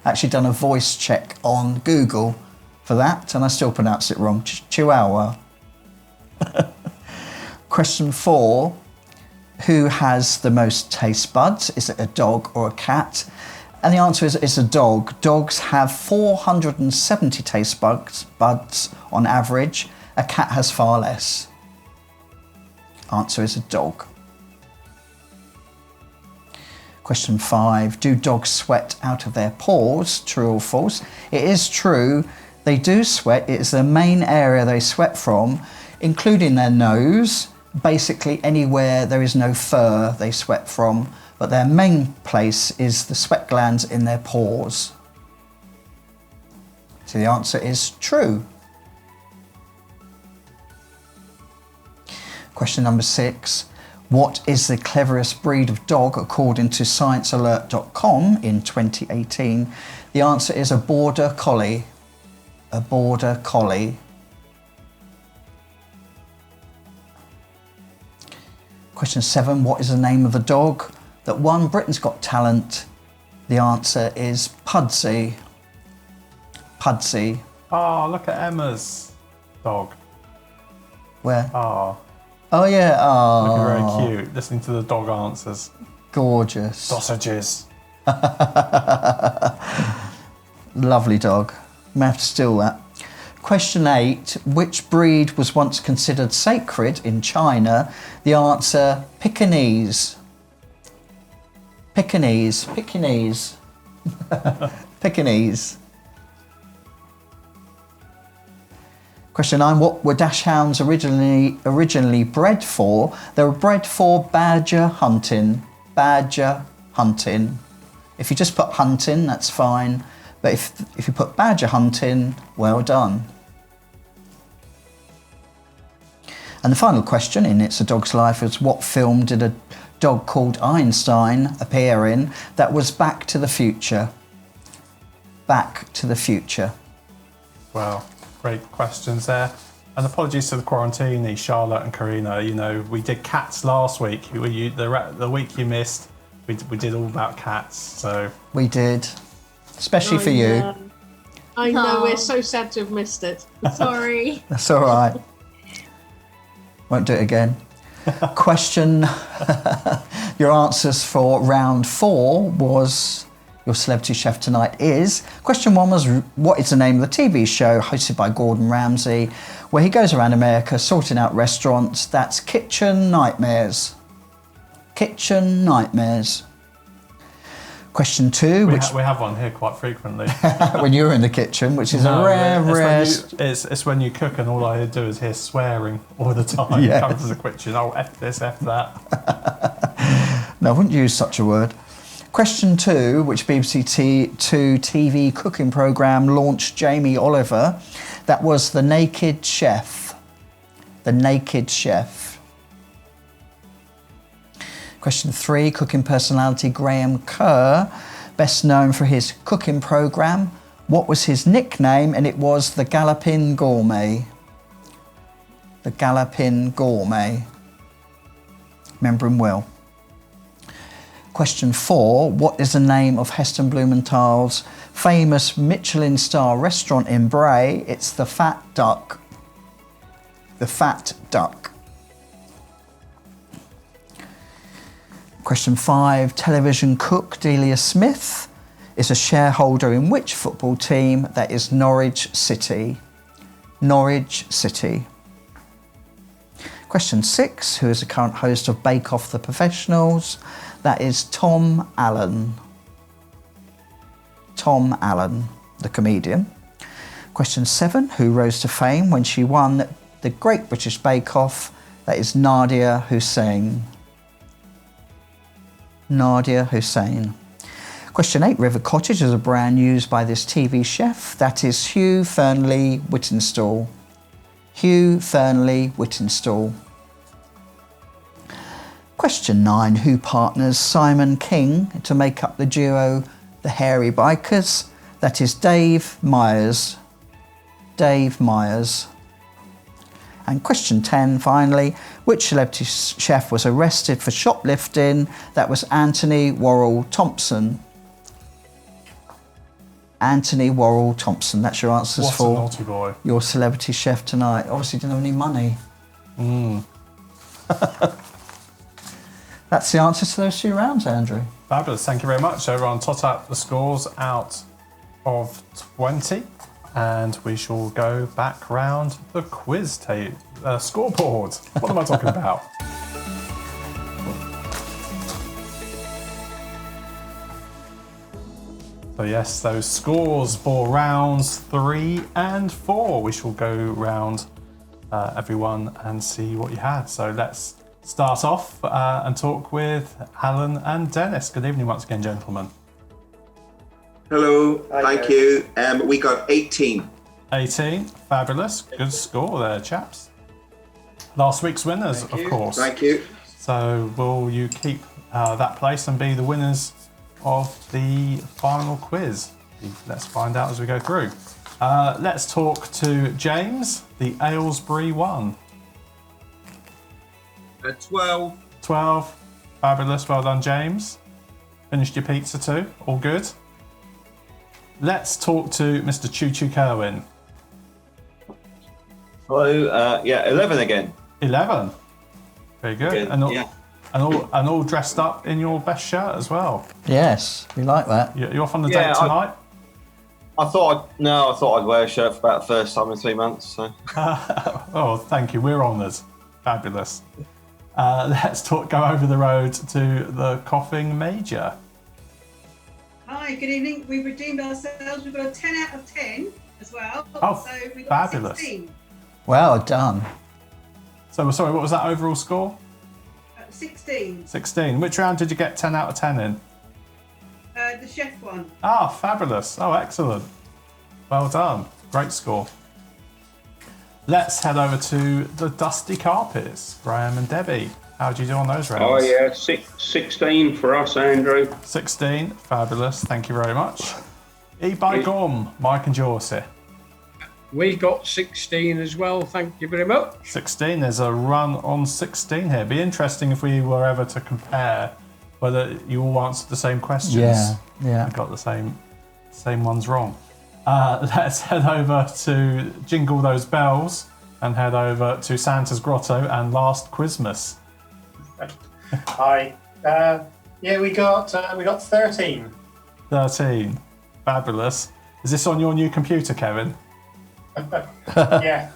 Actually done a voice check on Google for that, and I still pronounce it wrong. Chihuahua. Question 4, who has the most taste buds? Is it a dog or a cat? And the answer is it's a dog. Dogs have 470 taste buds on average. A cat has far less. Answer is a dog. Question 5, do dogs sweat out of their paws? True or false? It is true. They do sweat. It is the main area they sweat from, including their nose. Basically anywhere there is no fur they sweat from, but their main place is the sweat glands in their paws. So the answer is true. Question number 6. What is the cleverest breed of dog according to sciencealert.com in 2018? The answer is a border collie. A border collie. Question 7, what is the name of the dog that won Britain's Got Talent? The answer is Pudsey. Pudsey. Oh, look at Emma's dog. Where? Oh. Oh yeah, oh. Looking very cute, listening to the dog answers. Gorgeous. Sausages. Lovely dog. May have to steal that. Question 8, which breed was once considered sacred in China? The answer, Pekingese. Pekingese. Pekingese. Pekingese. Question 9, what were dachshunds originally bred for? They were bred for badger hunting. Badger hunting. If you just put hunting, that's fine. But if you put badger hunting, well done. And the final question in It's a Dog's Life is, what film did a dog called Einstein appear in that was Back to the Future? Back to the Future. Wow, great questions there. And apologies to the quarantine, Charlotte and Karina. You know, we did cats last week. The week you missed, we did all about cats. So we did, especially for you. I know, we're so sad to have missed it. Sorry. That's all right. Won't do it again. Question, your answers for round 4 was, your celebrity chef tonight is, question 1 was, what is the name of the TV show hosted by Gordon Ramsay, where he goes around America sorting out restaurants? That's Kitchen Nightmares. Kitchen Nightmares. Question 2, we have one here quite frequently. when you're in the kitchen, which is a rare. It's when you cook and all I do is hear swearing all the time. Yes. Come to the kitchen, oh, F this, F that. No, I wouldn't use such a word. Question 2, which BBC Two TV cooking programme launched Jamie Oliver? That was The Naked Chef. The Naked Chef. Question 3, cooking personality Graham Kerr, best known for his cooking programme. What was his nickname? And it was the Galloping Gourmet. The Galloping Gourmet. remember him well. Question 4. What is the name of Heston Blumenthal's famous Michelin star restaurant in Bray? It's the Fat Duck. The Fat Duck. Question 5. Television cook Delia Smith is a shareholder in which football team? That is Norwich City. Norwich City. Question 6. Who is the current host of Bake Off the Professionals? That is Tom Allen. Tom Allen, the comedian. Question 7. Who rose to fame when she won the Great British Bake Off? That is Nadia Hussain. Nadia Hussain. Question 8. River Cottage is a brand used by this TV chef. That is Hugh Fernley Whittinstall. Hugh Fernley Whittinstall. Question 9. Who partners Simon King to make up the duo The Hairy Bikers? That is Dave Myers. Dave Myers. And question 10, finally, which celebrity chef was arrested for shoplifting? That was Anthony Worrell Thompson. Anthony Worrell Thompson. That's your answers What a for naughty boy. your celebrity chef tonight. Obviously didn't have any money. That's the answer to those 2 rounds, Andrew. Fabulous, thank you very much. Everyone, tot up the scores out of 20, and we shall go back round the quiz scoreboard. What am I talking about? So yes, those scores for rounds 3 and 4. We shall go round everyone and see what you had. So let's start off and talk with Alan and Dennis. Good evening once again, gentlemen. Hello, thank you. We got 18. 18, fabulous. Good score there, chaps. Last week's winners, of course. Thank you. So will you keep that place and be the winners of the final quiz? Let's find out as we go through. Let's talk to James, the Aylesbury one. 12. 12. Fabulous. Well done, James. Finished your pizza too. All good. Let's talk to Mr. Choo Choo Kerwin. Hello. 11 again. 11. Very good. Again, And all dressed up in your best shirt as well. Yes, we like that. You're off on the date tonight? I thought I'd wear a shirt for about the first time in 3 months. So. Oh, thank you. We're honoured. Fabulous. Let's go over the road to the Coughing Major. Hi, good evening. We've redeemed ourselves. We've got a 10 out of 10 as well. Oh, so we got fabulous. 16. Well done. So, sorry, what was that overall score? 16. 16. Which round did you get 10 out of 10 in? The chef one. Ah, fabulous. Oh, excellent. Well done. Great score. Let's head over to the Dusty Carpets. Graham and Debbie. How did you do on those rounds? Oh, yeah, 16 for us, Andrew. 16. Fabulous. Thank you very much. E by gum, Mike and Jorsey. We got 16 as well, thank you very much. 16. There's a run on 16 here. Be interesting if we were ever to compare whether you all answered the same questions. Yeah. I got the same ones wrong. Let's head over to Jingle Those Bells and head over to Santa's Grotto and Last Quizmas. Hi. We got 13. 13. Fabulous. Is this on your new computer, Kevin? Yeah.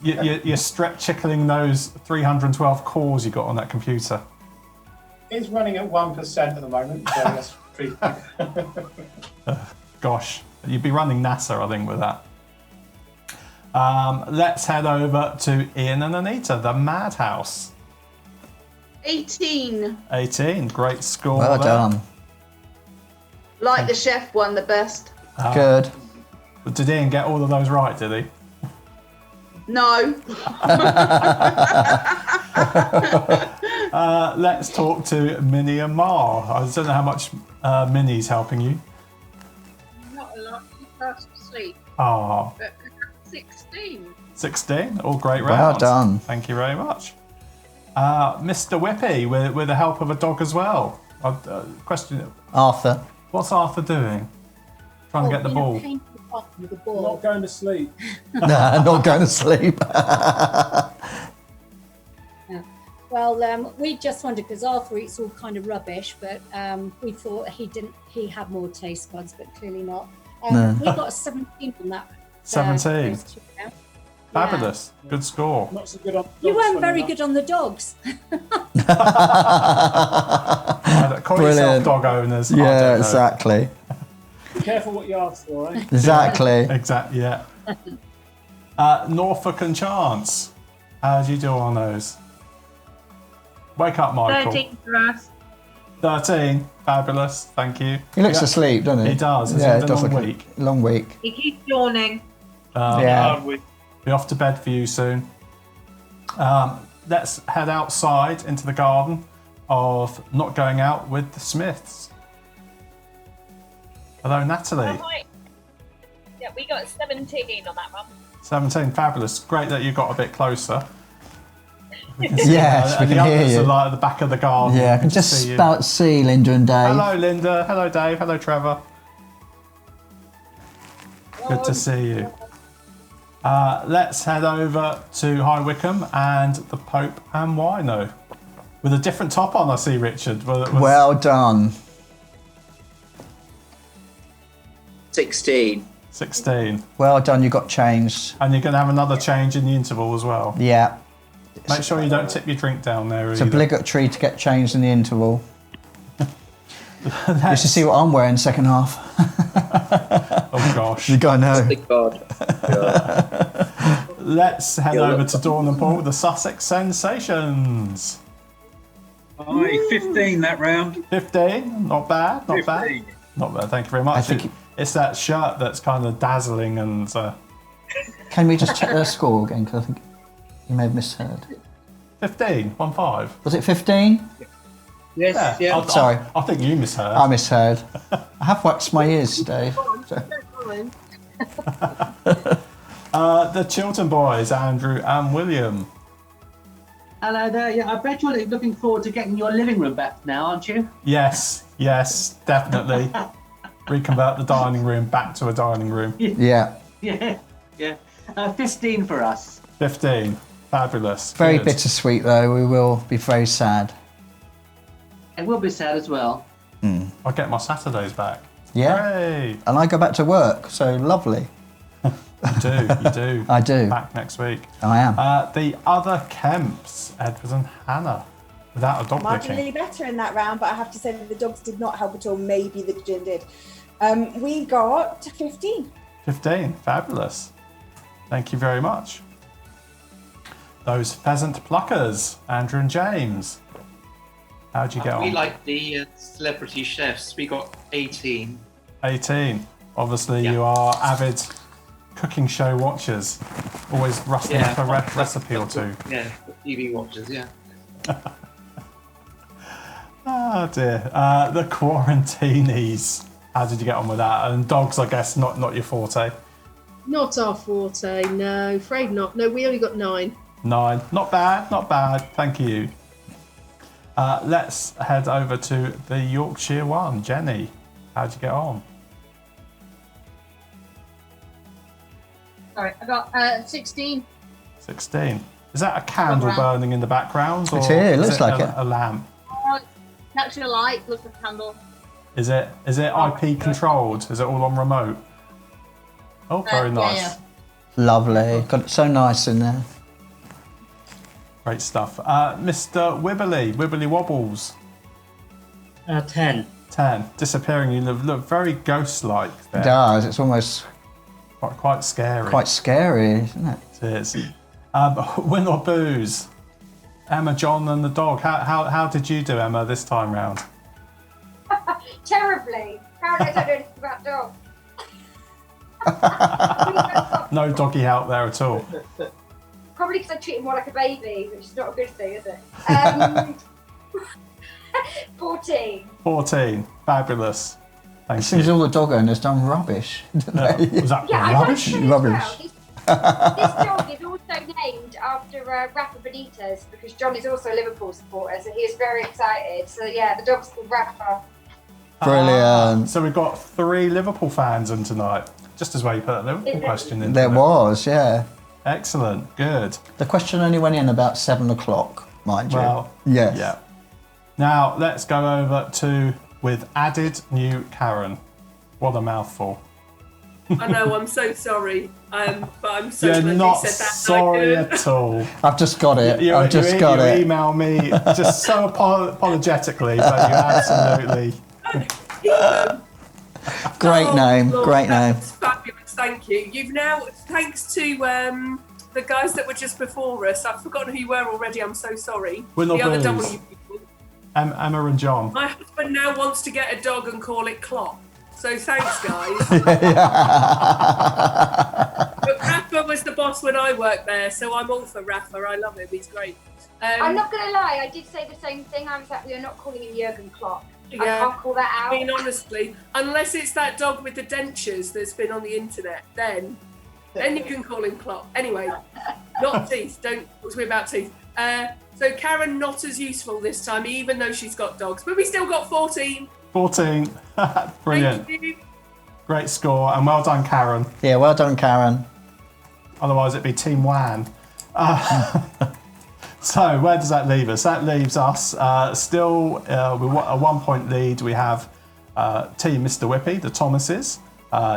You're chickling those 312 cores you got on that computer. It's running at 1% at the moment, so that's pretty Gosh, you'd be running NASA, I think, with that. Let's head over to Ian and Anita, the Madhouse. 18. 18, great score. Well there. done. Like the chef one, the best. Good. Did Ian get all of those right, did he? No. Let's talk to Minnie and Mar. I don't know how much Minnie's helping you. Not a lot. She's fast asleep. Oh. But 16. 16, all great rounds. Well done. Thank you very much. Mr. Whippy with the help of a dog as well. Question: Arthur. What's Arthur doing? Trying to get the ball. With the ball. Not going to sleep. Nah, not going to sleep. Well, we just wondered because Arthur eats all kind of rubbish, but we thought he had more taste buds, but clearly not. No. We got a 17 on that. 17. first 2 rounds. Fabulous. Good score. Not so good on You weren't dogs, very funny good on the dogs. Call Brilliant. yourself dog owners. I Yeah, don't know. exactly. enough. Be careful what you ask for, eh? Exactly. Exactly. Yeah. Norfolk and Chance. How did you do on those? Wake up, Michael. 13 for us. 13. Fabulous. Thank you. He looks asleep, doesn't he? He does. It's Yeah, been it a does long look week. a long week. He keeps yawning. Yeah. Be off to bed for you soon. Let's head outside into the garden of not going out with the Smiths. Hello, Natalie. Hi. Yeah, we got 17 on that one. 17. Fabulous. Great that you got a bit closer. We can Yes, we and can the hear others you. are like at the back of the garden. Yeah, I We can just see you. about see Linda and Dave. Hello, Linda. Hello, Dave. Hello, Trevor. Good to see you. Let's head over to High Wycombe and the Pope and Wino. With a different top on, I see, Richard. Well done. 16. 16. Well done, you got changed. And you're going to have another change in the interval as well. Yeah. Make sure you don't tip your drink down there It's either. obligatory to get changed in the interval. Just to see what I'm wearing second half. Oh gosh. You gotta know. Let's head over to Dawn and Paul with the Sussex Sensations. Aye, 15 that round. 15, not bad, not 15. bad. Not bad, thank you very much. It's that shirt that's kind of dazzling and... Can we just check their score again? Because I think you may have misheard. 15, 1-5. Was it 15? Yes, yeah. Sorry. I think you misheard. I misheard. I have waxed my ears today. So. The Chiltern boys, Andrew and William. Hello there. Yeah, I bet you're looking forward to getting your living room back now, aren't you? Yes, definitely. Reconvert the dining room back to a dining room. Yeah. Yeah, yeah. 15 for us. 15. Fabulous. Very Good. bittersweet, though. We will be very sad. It will be sad as well. I'll get my Saturdays back. Yeah. Hooray. And I go back to work, so lovely. You do. I do. Back next week. I am. The other Kemps, Edward and Hannah, without a dog licking. Marginally better in that round, but I have to say that the dogs did not help at all. Maybe the gin did. We got 15. 15. Fabulous. Thank you very much. Those pheasant pluckers, Andrew and James. How'd you get We on? like the celebrity chefs. We got 18. 18. Obviously, Yeah. you are avid cooking show watchers. Always rustling Yeah. for a recipe or two. Yeah, TV watchers, yeah. Oh dear. The Quarantinis. How did you get on with that? And dogs, I guess, not your forte. Not our forte, no. Afraid not. No, we only got 9. 9. Not bad, not bad. Thank you. Let's head over to the Yorkshire one. Jenny, how'd you get on? Sorry, I got 16. 16. Is that a candle Around. burning in the background? Or It's here, it looks is like a lamp? It's actually a light, looks like a candle. Is it IP controlled? Is it all on remote? Oh, very nice. Yeah. Lovely. Got it so nice in there. Great stuff. Mr. Wibbly Wobbles. 10. 10. Disappearing. You look very ghost-like there. It does. It's almost Quite scary. quite scary, isn't it? It is. Win or booze? Emma, John and the dog. How did you do, Emma, this time round? Terribly. Apparently I don't know anything about dogs. No doggy out there at all. Probably because I treat him more like a baby, which is not a good thing, is it? 14. 14. Fabulous. It Thank seems you. all the dog owners done rubbish. Didn't they? Was that Yeah, I don't rubbish? know as Rubbish. well. This dog is also named after Rafa Benitez because John is also a Liverpool supporter, so he is very excited. So yeah, the dog's called Rafa. Brilliant. So we've got 3 Liverpool fans in tonight. Just as well you put that Liverpool question in. There was, yeah. Excellent, good. The question only went in about 7 o'clock, mind you. Well, yes. Yeah. Now let's go over to with added new Karen. What a mouthful. I know, I'm so sorry. But I'm so You're glad not you said that. sorry at all. I've just got it. You I've just got it. email me just so apologetically, but you absolutely. Great name. Lord, Great name. that's fabulous, thank you. You've now, thanks to the guys that were just before us, I've forgotten who you were already, I'm so sorry. We're not the other blues. W people. Emma and John. My husband now wants to get a dog and call it Clop. So thanks, guys. But Rafa was the boss when I worked there, so I'm all for Rafa. I love him, he's great. I'm not going to lie, I did say the same thing. I was like, we are not calling him Jurgen Klopp. I can't call that out. I mean, honestly, unless it's that dog with the dentures that's been on the internet, then you can call him Klopp. Anyway, not teeth. Don't talk to me about teeth. So Karen not as useful this time, even though she's got dogs, but we still got 14. 14. Brilliant. Thank you. Great score, and well done, Karen. Yeah, well done, Karen. Otherwise, it'd be Team Wan. So where does that leave us? That leaves us still with a 1-point lead. We have Team Mr. Whippy, the Thomases.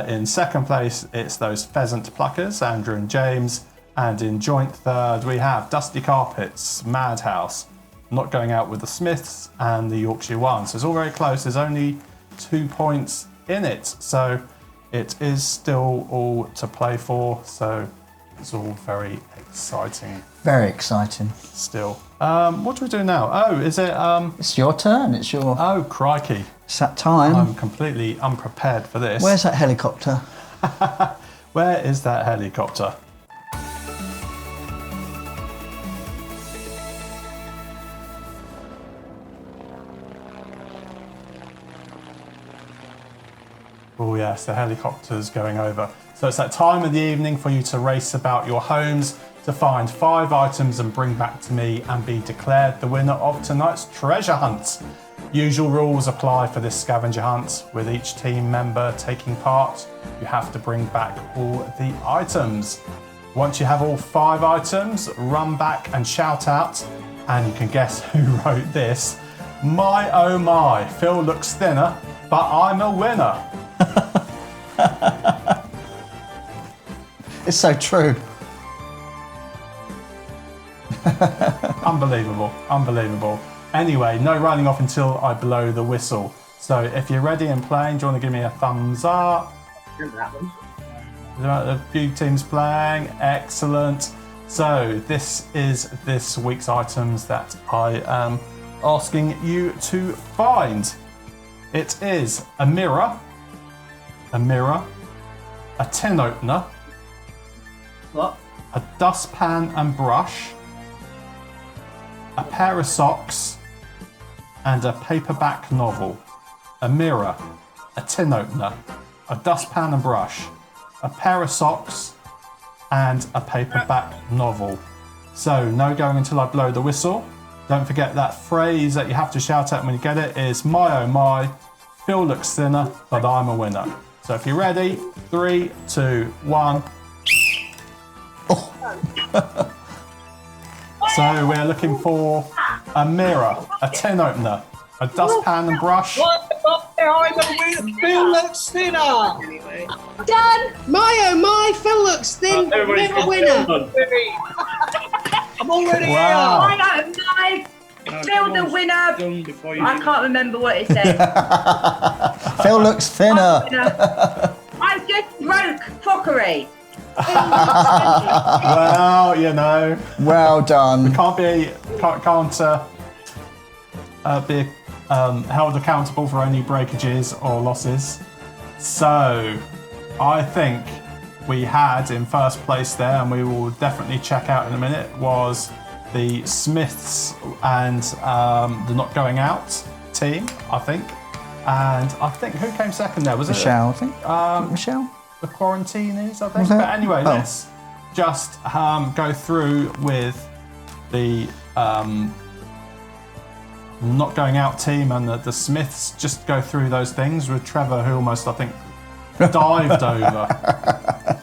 In second place, it's those pheasant pluckers, Andrew and James. And in joint third, we have Dusty Carpets, Madhouse, not going out with the Smiths and the Yorkshire One. So it's all very close. There's only 2 points in it. So it is still all to play for. So it's all very exciting. Very exciting. Still. What do we do now? Oh, is it... It's your turn. It's your... Oh, crikey. It's that time. I'm completely unprepared for this. Where's that helicopter? Where is that helicopter? Oh yes, the helicopter's going over. So it's that time of the evening for you to race about your homes to find 5 items and bring back to me and be declared the winner of tonight's treasure hunt. Usual rules apply for this scavenger hunt. With each team member taking part, you have to bring back all the items. Once you have all 5 items, run back and shout out, and you can guess who wrote this. My oh my, Phil looks thinner, but I'm a winner. It's so true. Unbelievable, unbelievable. Anyway, no running off until I blow the whistle. So if you're ready and playing, do you want to give me a thumbs up? A few teams playing, excellent. So this is this week's items that I am asking you to find. It is a mirror, a tin opener, What? a dustpan and brush, a pair of socks, and a paperback novel. A mirror, a tin opener, a dustpan and brush, a pair of socks, and a paperback novel. So no going until I blow the whistle. Don't forget that phrase that you have to shout out when you get it is my oh my, Phil looks thinner, but I'm a winner. So if you're ready, 3, 2, 1. So we're looking for a mirror, a tin opener, a dustpan and brush. What behind the Phil looks thinner. Done. My oh my, Phil looks thin. We're a winner. I'm already Wow. here. I know, Mike. Phil the winner. I can't remember what it said. Phil looks thinner. I just broke crockery. Well, you know. Well done. We can't be held accountable for any breakages or losses. So, I think we had in first place there, and we will definitely check out in a minute, was the Smiths and the Not Going Out team, I think. And I think who came second there? Was Michelle, it I think. Michelle? The Quarantinis, I think. Was it? But anyway, Oh. let's just go through with the not going out team and the Smiths, just go through those things with Trevor, who almost, I think, dived over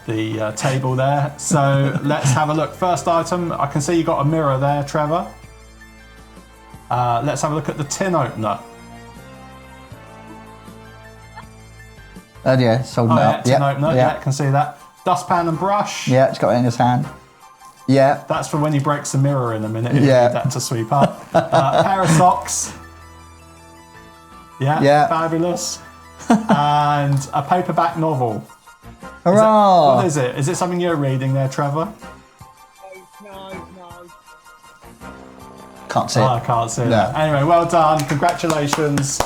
the table there. So let's have a look. First item, I can see you got a mirror there, Trevor. Let's have a look at the tin opener. Yeah, it's holding yeah, up. tin opener. Yeah, can see that. Dustpan and brush. Yeah, it's got it in his hand. Yeah. That's for when he breaks the mirror in a minute. He'll Yeah. need that to sweep up. Pair of socks. Yeah. Fabulous. And a paperback novel. Hurrah! What is it? Is it something you're reading there, Trevor? Can't see it. I can't see No. that. Anyway, well done. Congratulations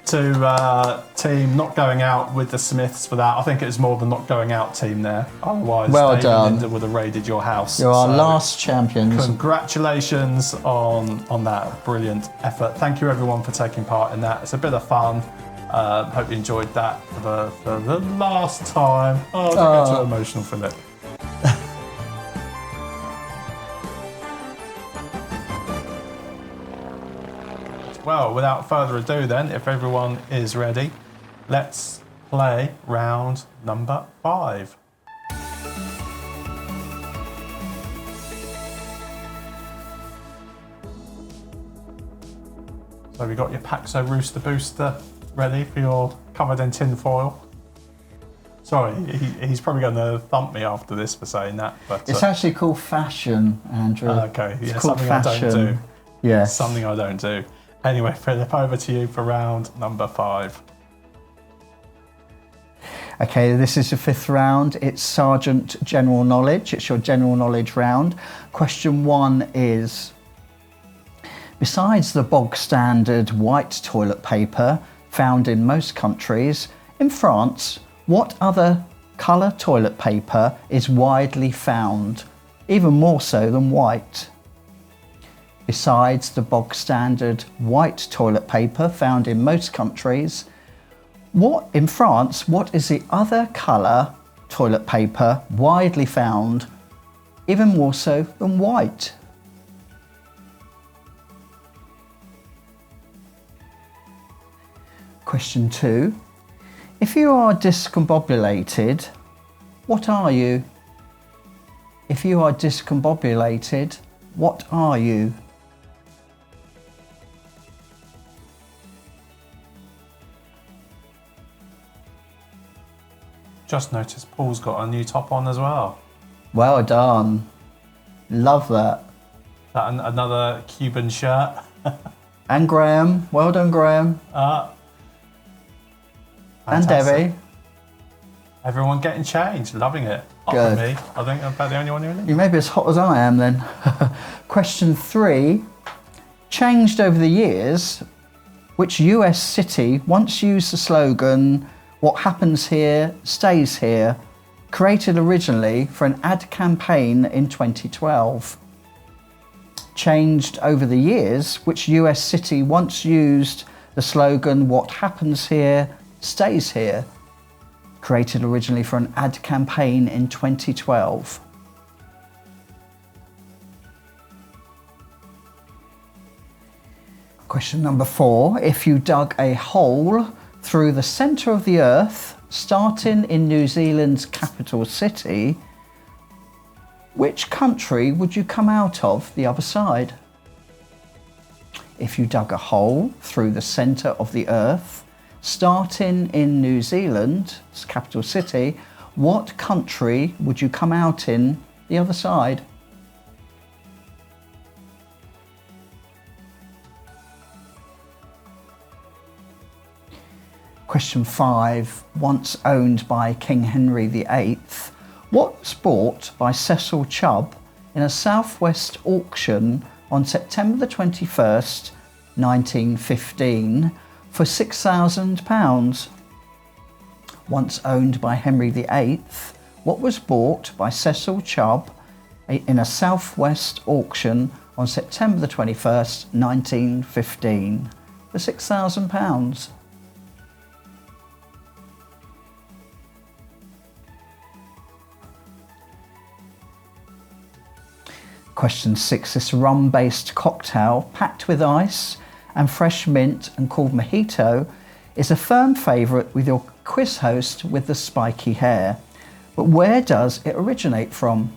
to team not going out with the Smiths for that. I think it was more the not going out team there. Otherwise, Well Dave done. and Linda would have raided your house. You're our So last champions. Congratulations on that brilliant effort. Thank you everyone for taking part in that. It's a bit of fun. Hope you enjoyed that for the last time. Oh, don't get too emotional, Philip. Well, without further ado then, if everyone is ready, let's play round number 5. So we got your Paxo Rooster Booster ready for your covered in tin foil. Sorry, he's probably going to thump me after this for saying that. But It's actually called fashion, Andrew. Okay, It's yeah, called something fashion. I don't do. Yes. Something I don't do. Anyway, Philip, over to you for round number 5. Okay, this is the 5th round. It's Sergeant General Knowledge. It's your general knowledge round. Question 1 is, besides the bog standard white toilet paper found in most countries, in France, what other colour toilet paper is widely found, even more so than white? Besides the bog standard white toilet paper found in most countries, in France, what is the other colour toilet paper widely found, even more so than white? Question 2. If you are discombobulated, what are you? If you are discombobulated, what are you? Just noticed Paul's got a new top on as well. Well done. Love that. Another Cuban shirt. And Graham. Well done, Graham. And Fantastic. Debbie. Everyone getting changed, loving it. Good. Apart from me, I think I'm about the only one who is. You may be as hot as I am then. Question 3. Changed over the years, which US city once used the slogan, "What happens here stays here," created originally for an ad campaign in 2012. Changed over the years, which US city once used the slogan, "What happens here stays here," created originally for an ad campaign in 2012. Question number 4. If you dug a hole through the centre of the earth, starting in New Zealand's capital city, which country would you come out of the other side? If you dug a hole through the centre of the earth, starting in New Zealand's capital city, what country would you come out in the other side? Question 5. Once owned by King Henry VIII, what was bought by Cecil Chubb in a southwest auction on September the 21st, 1915 for £6,000? Once owned by Henry VIII, what was bought by Cecil Chubb in a southwest auction on September the 21st, 1915 for £6,000? Question 6. This rum-based cocktail, packed with ice and fresh mint and called mojito, is a firm favourite with your quiz host with the spiky hair. But where does it originate from?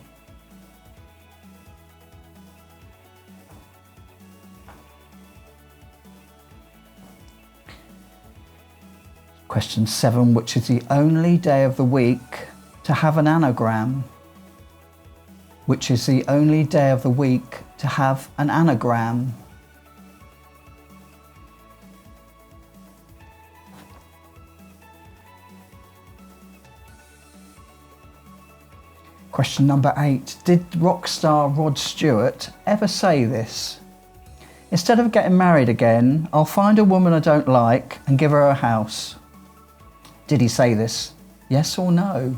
Question 7. Which is the only day of the week to have an anagram? Which is the only day of the week to have an anagram? Question number 8. Did rock star Rod Stewart ever say this? Instead of getting married again, I'll find a woman I don't like and give her a house. Did he say this? Yes or no?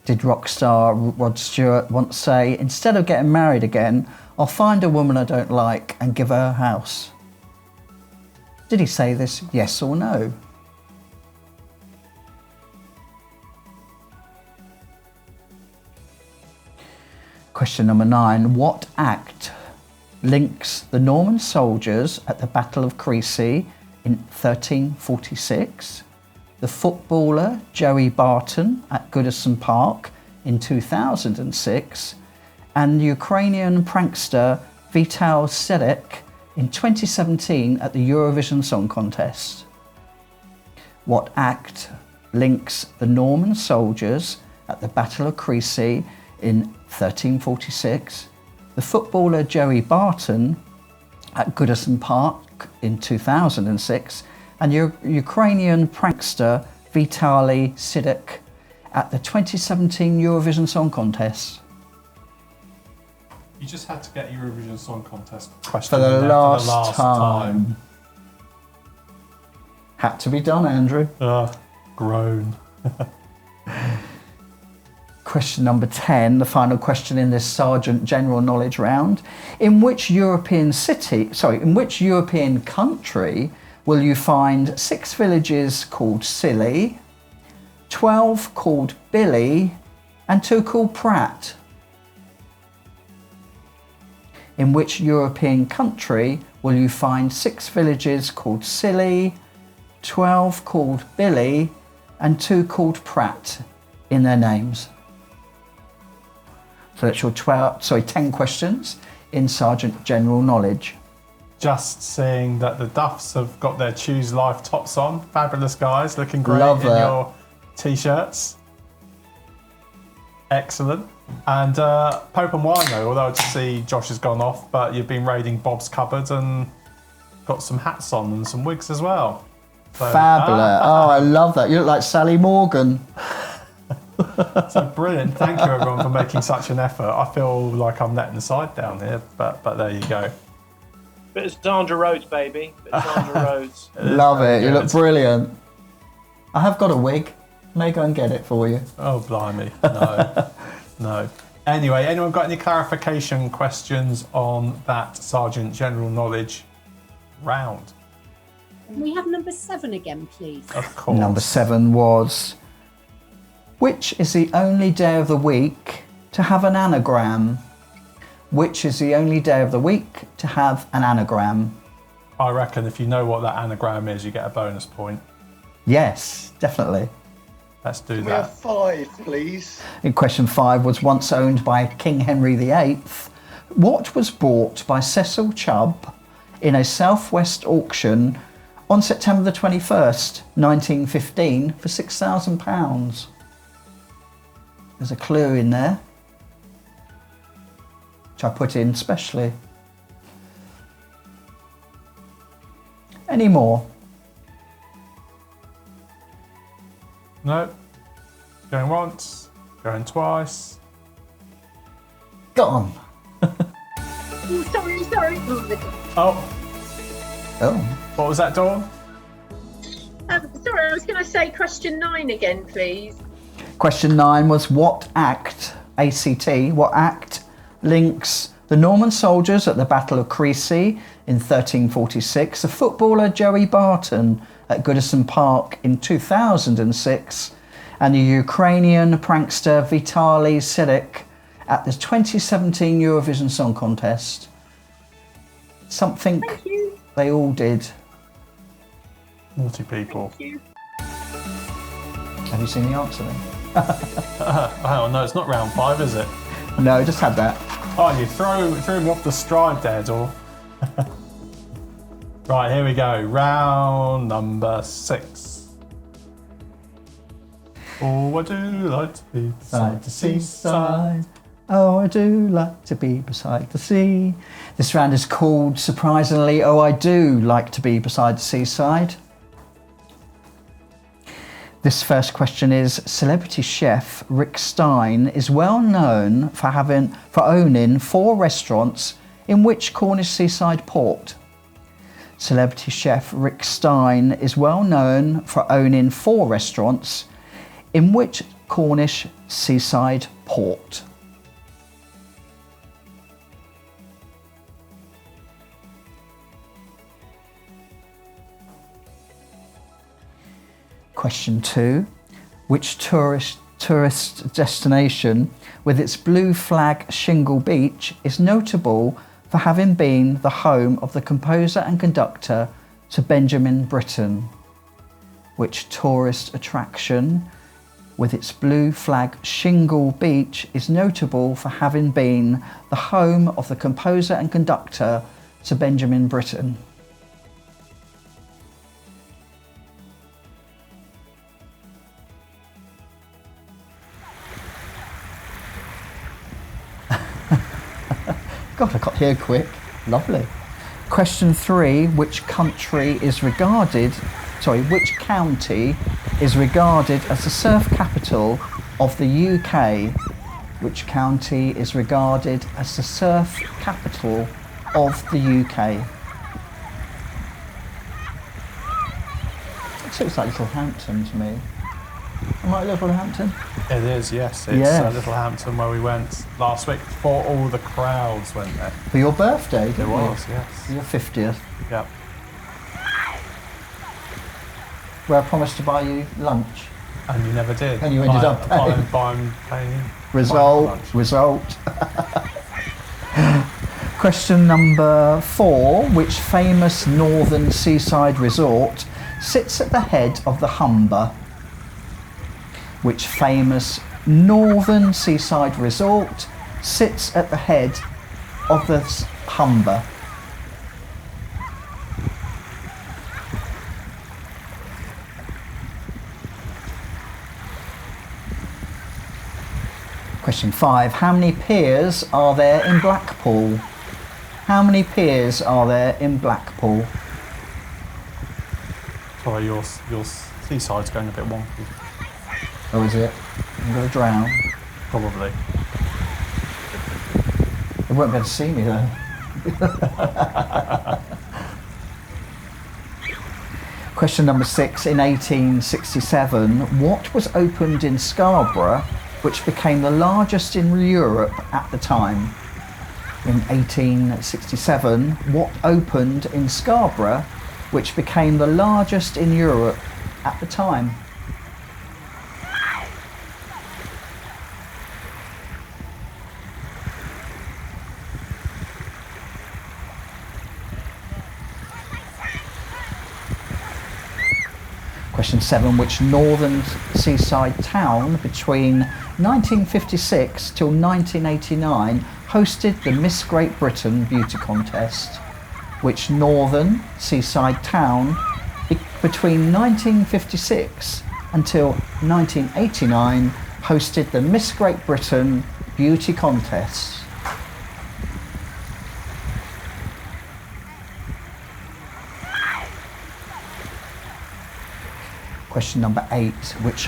Did rock star Rod Stewart once say, instead of getting married again, I'll find a woman I don't like and give her a house? Did he say this? Yes or no? Question number 9. What act links the Norman soldiers at the Battle of Crecy in 1346, the footballer Joey Barton at Goodison Park in 2006, and the Ukrainian prankster Vital Sedek in 2017 at the Eurovision Song Contest? What act links the Norman soldiers at the Battle of Crecy in 1346, the footballer Joey Barton at Goodison Park in 2006, and Ukrainian prankster Vitaly Sidek at the 2017 Eurovision Song Contest? You just had to get Eurovision Song Contest question For the in there last time. Had to be done, Andrew. Groan. Question number 10, the final question in this Sergeant General Knowledge round. In which European country will you find 6 villages called Silly, 12 called Billy, and 2 called Pratt? In which European country will you find 6 villages called Silly, 12 called Billy, and 2 called Pratt in their names? So that's your 10 questions in Sergeant General Knowledge. Just seeing that the Duffs have got their Choose Life tops on. Fabulous guys, looking great Love in that. your t-shirts. Excellent. And Pope and Wino, although I just see Josh has gone off, but you've been raiding Bob's cupboard and got some hats on and some wigs as well. So, Fabulous. Oh, I love that. You look like Sally Morgan. So brilliant. Thank you everyone for making such an effort. I feel like I'm letting the side down here, but there you go. Bit of Sandra Rhodes, baby. Bit of Sandra Rhodes. Love it. You look brilliant. I have got a wig. May go and get it for you. Oh, blimey. No. No. Anyway, anyone got any clarification questions on that Sergeant General Knowledge round? Can we have number 7 again, please? Of course. Number 7 was, which is the only day of the week to have an anagram? Which is the only day of the week to have an anagram? I reckon if you know what that anagram is, you get a bonus point. Yes, definitely. Let's do Can we that. have 5, please? In question 5 was once owned by King Henry VIII. What was bought by Cecil Chubb in a Southwest auction on September the 21st, 1915 for £6,000? There's a clue in there, which I put in specially. Any more? No. Going once, going twice. Gone. Sorry. Oh. Oh. What was that, Dawn? Sorry, I was going to say question 9 again, please. Question 9 was what act, ACT, what act links the Norman soldiers at the Battle of Crecy in 1346, the footballer Joey Barton at Goodison Park in 2006, and the Ukrainian prankster Vitaly Sidek at the 2017 Eurovision Song Contest? Something they all did. Naughty people. Have you seen the answer then? Oh no, it's not round 5, is it? No, just had that. Oh, you threw me off the stride there, Dor. Right, here we go. Round number 6. Oh, I do like to be beside the seaside. Oh, I do like to be beside the sea. This round is called, surprisingly, Oh, I do like to be beside the seaside. This first question is, celebrity chef Rick Stein is well known for owning 4 restaurants in which Cornish seaside port? Celebrity chef Rick Stein is well known for owning 4 restaurants in which Cornish seaside port? Question 2. Which tourist destination with its blue flag shingle beach is notable for having been the home of the composer and conductor to Benjamin Britten? Which tourist attraction with its blue flag shingle beach is notable for having been the home of the composer and conductor to Benjamin Britten? God, I got here quick. Lovely. Question 3, which county is regarded as the surf capital of the UK? Which county is regarded as the surf capital of the UK? It looks like Littlehampton to me. Am I Littlehampton? It is, yes. It's Littlehampton where we went last week before all the crowds went there. For your birthday, didn't you? It was, yes. Your 50th. Yep. Where I promised to buy you lunch. And you never did. And you ended up paying. Paying. Result. Question number 4. Which famous northern seaside resort sits at the head of the Humber? Which famous northern seaside resort sits at the head of the Humber? Question 5. How many piers are there in Blackpool? How many piers are there in Blackpool? Sorry, your seaside's going a bit wonky. Oh, is it? I'm going to drown. Probably. They won't be able to see me though. Question number 6. In 1867, what was opened in Scarborough which became the largest in Europe at the time? In 1867, what opened in Scarborough which became the largest in Europe at the time? Question 7. Which northern seaside town between 1956 till 1989 hosted the Miss Great Britain beauty contest? Which northern seaside town between 1956 until 1989 hosted the Miss Great Britain beauty contest? Question number 8. Which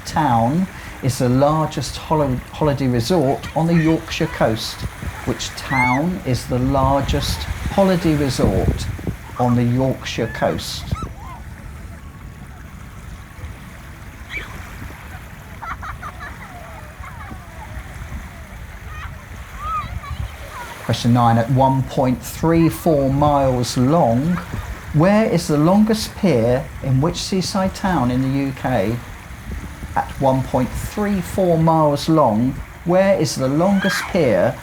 town is the largest holiday resort on the Yorkshire coast? Which town is the largest holiday resort on the Yorkshire coast? Question 9. At 1.34 miles long, where is the longest pier in which seaside town in the UK? At 1.34 miles long, Where is the longest pier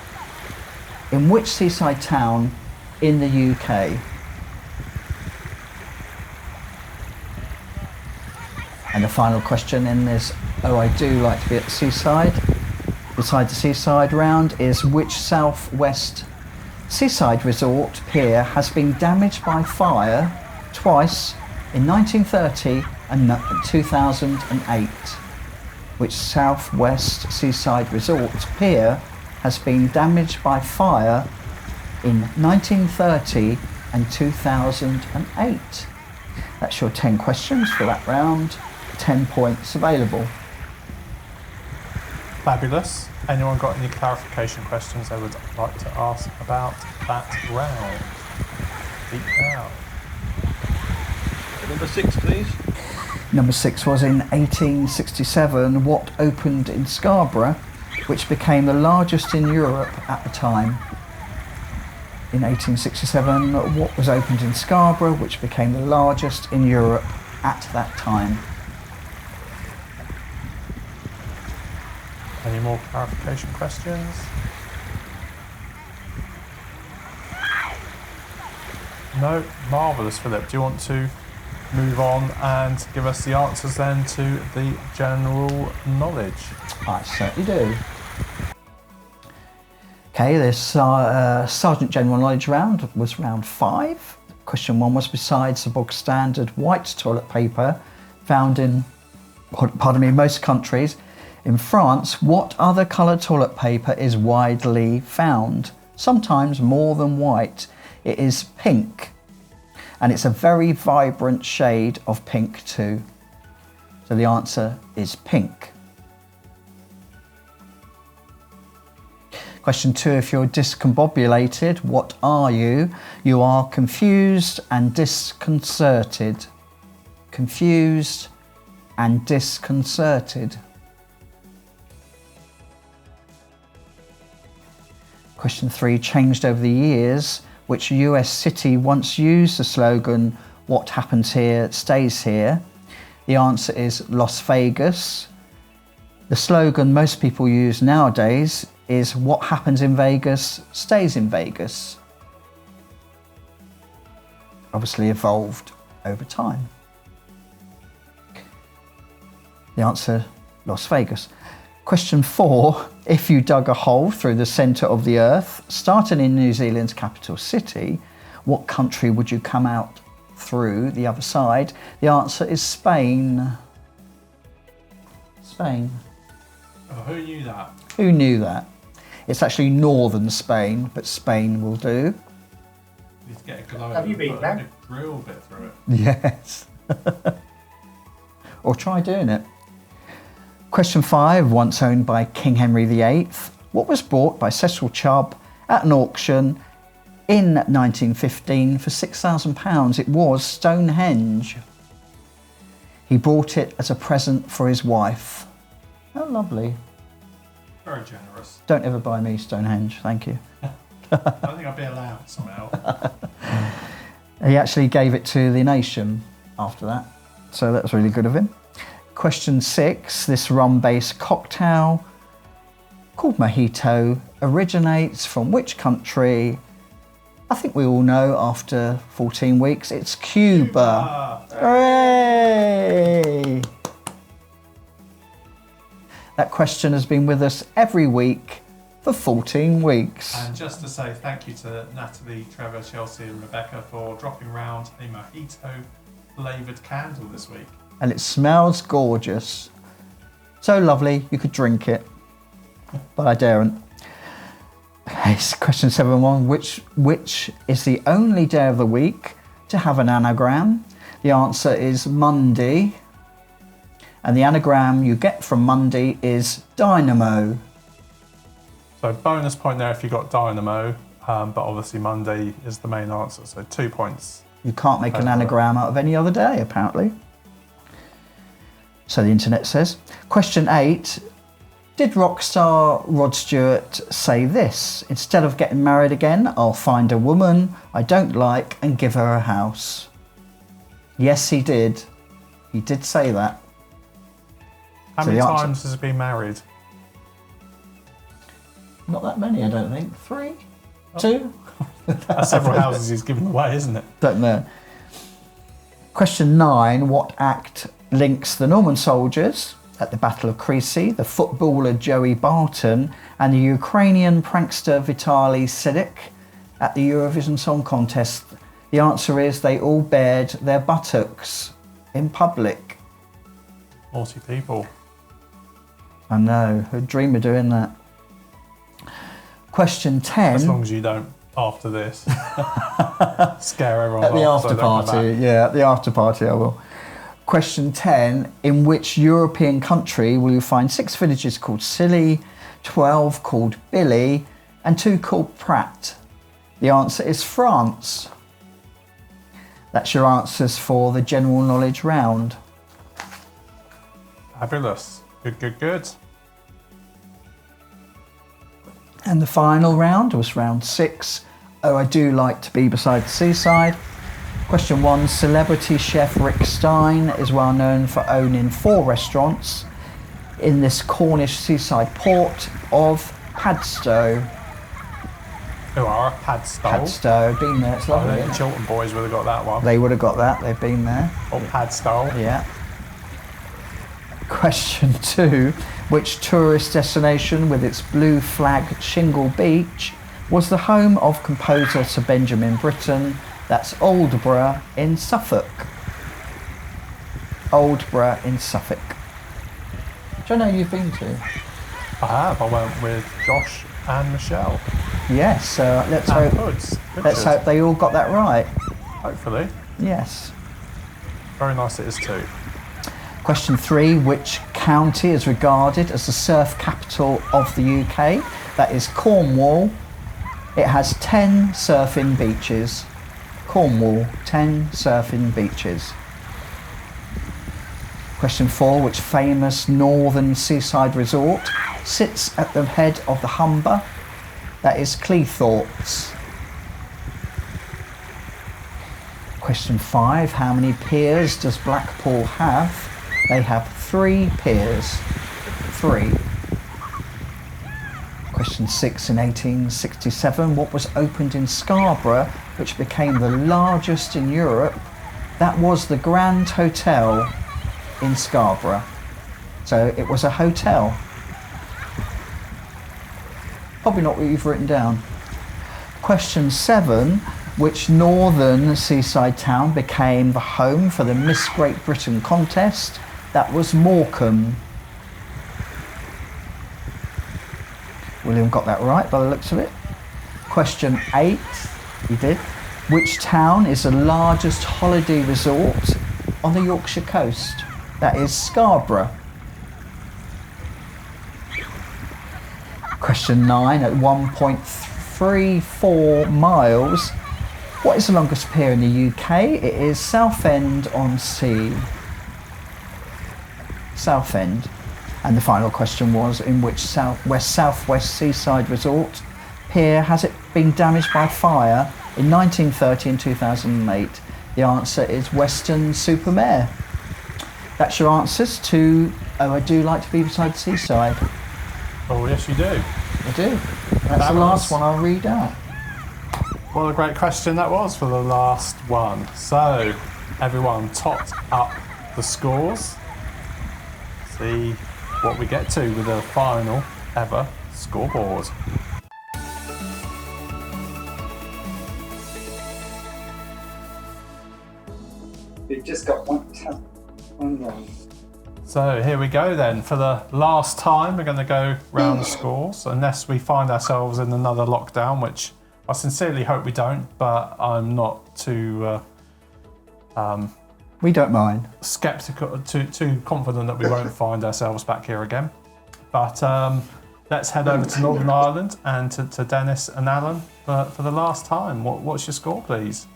in which seaside town in the UK? And the final question in this "Oh, I do like to be at the seaside" beside the seaside round is which southwest seaside resort pier has been damaged by fire twice in 1930 and 2008? Which southwest seaside resort pier has been damaged by fire in 1930 and 2008? That's your 10 questions for that round. 10 points available. Fabulous. Anyone got any clarification questions they would like to ask about that round? Speak now. Number 6, please. Number 6 was in 1867. What opened in Scarborough, which became the largest in Europe at the time? In 1867, what was opened in Scarborough, which became the largest in Europe at that time? Any more clarification questions? No? Marvellous, Philip. Do you want to move on and give us the answers then to the general knowledge? I certainly do. Okay, this Sergeant General Knowledge round was round 5. Question 1 was besides the bog standard white toilet paper found in, most countries, in France, what other coloured toilet paper is widely found? Sometimes more than white. It is pink. And it's a very vibrant shade of pink too. So the answer is pink. Question 2, if you're discombobulated, what are you? You are confused and disconcerted. Confused and disconcerted. Question 3, changed over the years. Which US city once used the slogan, "What happens here stays here"? The answer is Las Vegas. The slogan most people use nowadays is "What happens in Vegas stays in Vegas." Obviously evolved over time. The answer, Las Vegas. Question 4, if you dug a hole through the centre of the earth, starting in New Zealand's capital city, what country would you come out through the other side? The answer is Spain. Spain. Oh, who knew that? Who knew that? It's actually northern Spain, but Spain will do. Need to get a globe. Have you been there? A drill bit through it. Yes. Or try doing it. Question 5, once owned by King Henry VIII, what was bought by Cecil Chubb at an auction in 1915 for £6,000? It was Stonehenge. He bought it as a present for his wife. How lovely. Very generous. Don't ever buy me Stonehenge, thank you. I don't think I'd be allowed somehow. He actually gave it to the nation after that, so that was really good of him. Question 6, this rum-based cocktail called mojito originates from which country? I think we all know after 14 weeks, it's Cuba. Hooray! That question has been with us every week for 14 weeks. And just to say thank you to Natalie, Trevor, Chelsea and Rebecca for dropping round a mojito flavoured candle this week. And it smells gorgeous. So lovely, you could drink it. But I daren't. Okay, question 7-1. Which is the only day of the week to have an anagram? The answer is Monday. And the anagram you get from Monday is dynamo. So bonus point there if you got dynamo, but obviously Monday is the main answer, so 2 points. You can't make an anagram out of any other day, apparently. So the internet says. Question 8. Did rock star Rod Stewart say this? Instead of getting married again, I'll find a woman I don't like and give her a house. Yes, he did. He did say that. How So many the answer- times has he been married? Not that many, I don't think. 3? 2? That's several houses he's given away, isn't it? Don't know. Question 9. What act links the Norman soldiers at the Battle of Crecy, the footballer Joey Barton, and the Ukrainian prankster Vitaly Sidik at the Eurovision Song Contest? The answer is they all bared their buttocks in public. 40 people. I know. Who'd dream of doing that? Question 10. As long as you don't, after this, scare everyone At the off, after so they don't come party, back. yeah, at the after party I will. Question 10. In which European country will you find 6 villages called Silly, 12 called Billy, and 2 called Pratt? The answer is France. That's your answers for the general knowledge round. Fabulous. Good, good, good. And the final round was round 6. Oh, I do like to be beside the seaside. Question 1. Celebrity chef Rick Stein is well known for owning 4 restaurants in this Cornish seaside port of Padstow. Who are Padstow? Padstow, been there, it's lovely. The Chiltern boys would have got that one. They would have got that, they've been there. Or Padstow. Yeah. Question 2. Which tourist destination with its blue flag shingle beach was the home of composer Sir Benjamin Britten? That's Aldborough in Suffolk. Aldborough in Suffolk. Which I know you've been to. I have. I went with Josh and Michelle. Yes, let's And hope. Hoods. Let's Richard. hope they all got that right. Hopefully. Yes. Very nice it is too. Question 3. Which county is regarded as the surf capital of the UK? That is Cornwall. It has 10 surfing beaches. Cornwall, 10 surfing beaches. Question 4. Which famous northern seaside resort sits at the head of the Humber? That is Cleethorpes. Question 5. How many piers does Blackpool have? They have 3 piers. 3. Question 6. In 1867, what was opened in Scarborough, which became the largest in Europe? That was the Grand Hotel in Scarborough. So it was a hotel. Probably not what you've written down. Question 7. Which northern seaside town became the home for the Miss Great Britain contest? That was Morecambe. William got that right by the looks of it. Question 8. You did. Which town is the largest holiday resort on the Yorkshire coast? That is Scarborough. Question 9. At 1.34 miles, what is the longest pier in the UK? It is Southend-on-Sea. Southend. And the final question was, in which southwest seaside resort pier has it been damaged by fire in 1930 and 2008? The answer is Weston-super-Mare. That's your answers to Oh, I Do Like to Be Beside the Seaside. Oh, yes, you do. I do. That's the last one I'll read out. What a great question that was for the last one. So, everyone topped up the scores. See what we get to with the final ever scoreboard. You've just got one wrong. So here we go then. For the last time, we're going to go round the scores, unless we find ourselves in another lockdown, which I sincerely hope we don't, but I'm not too... we don't mind. Skeptical, too confident that we won't find ourselves back here again. But let's head over to Northern Ireland and to Dennis and Alan for the last time. What's your score, please?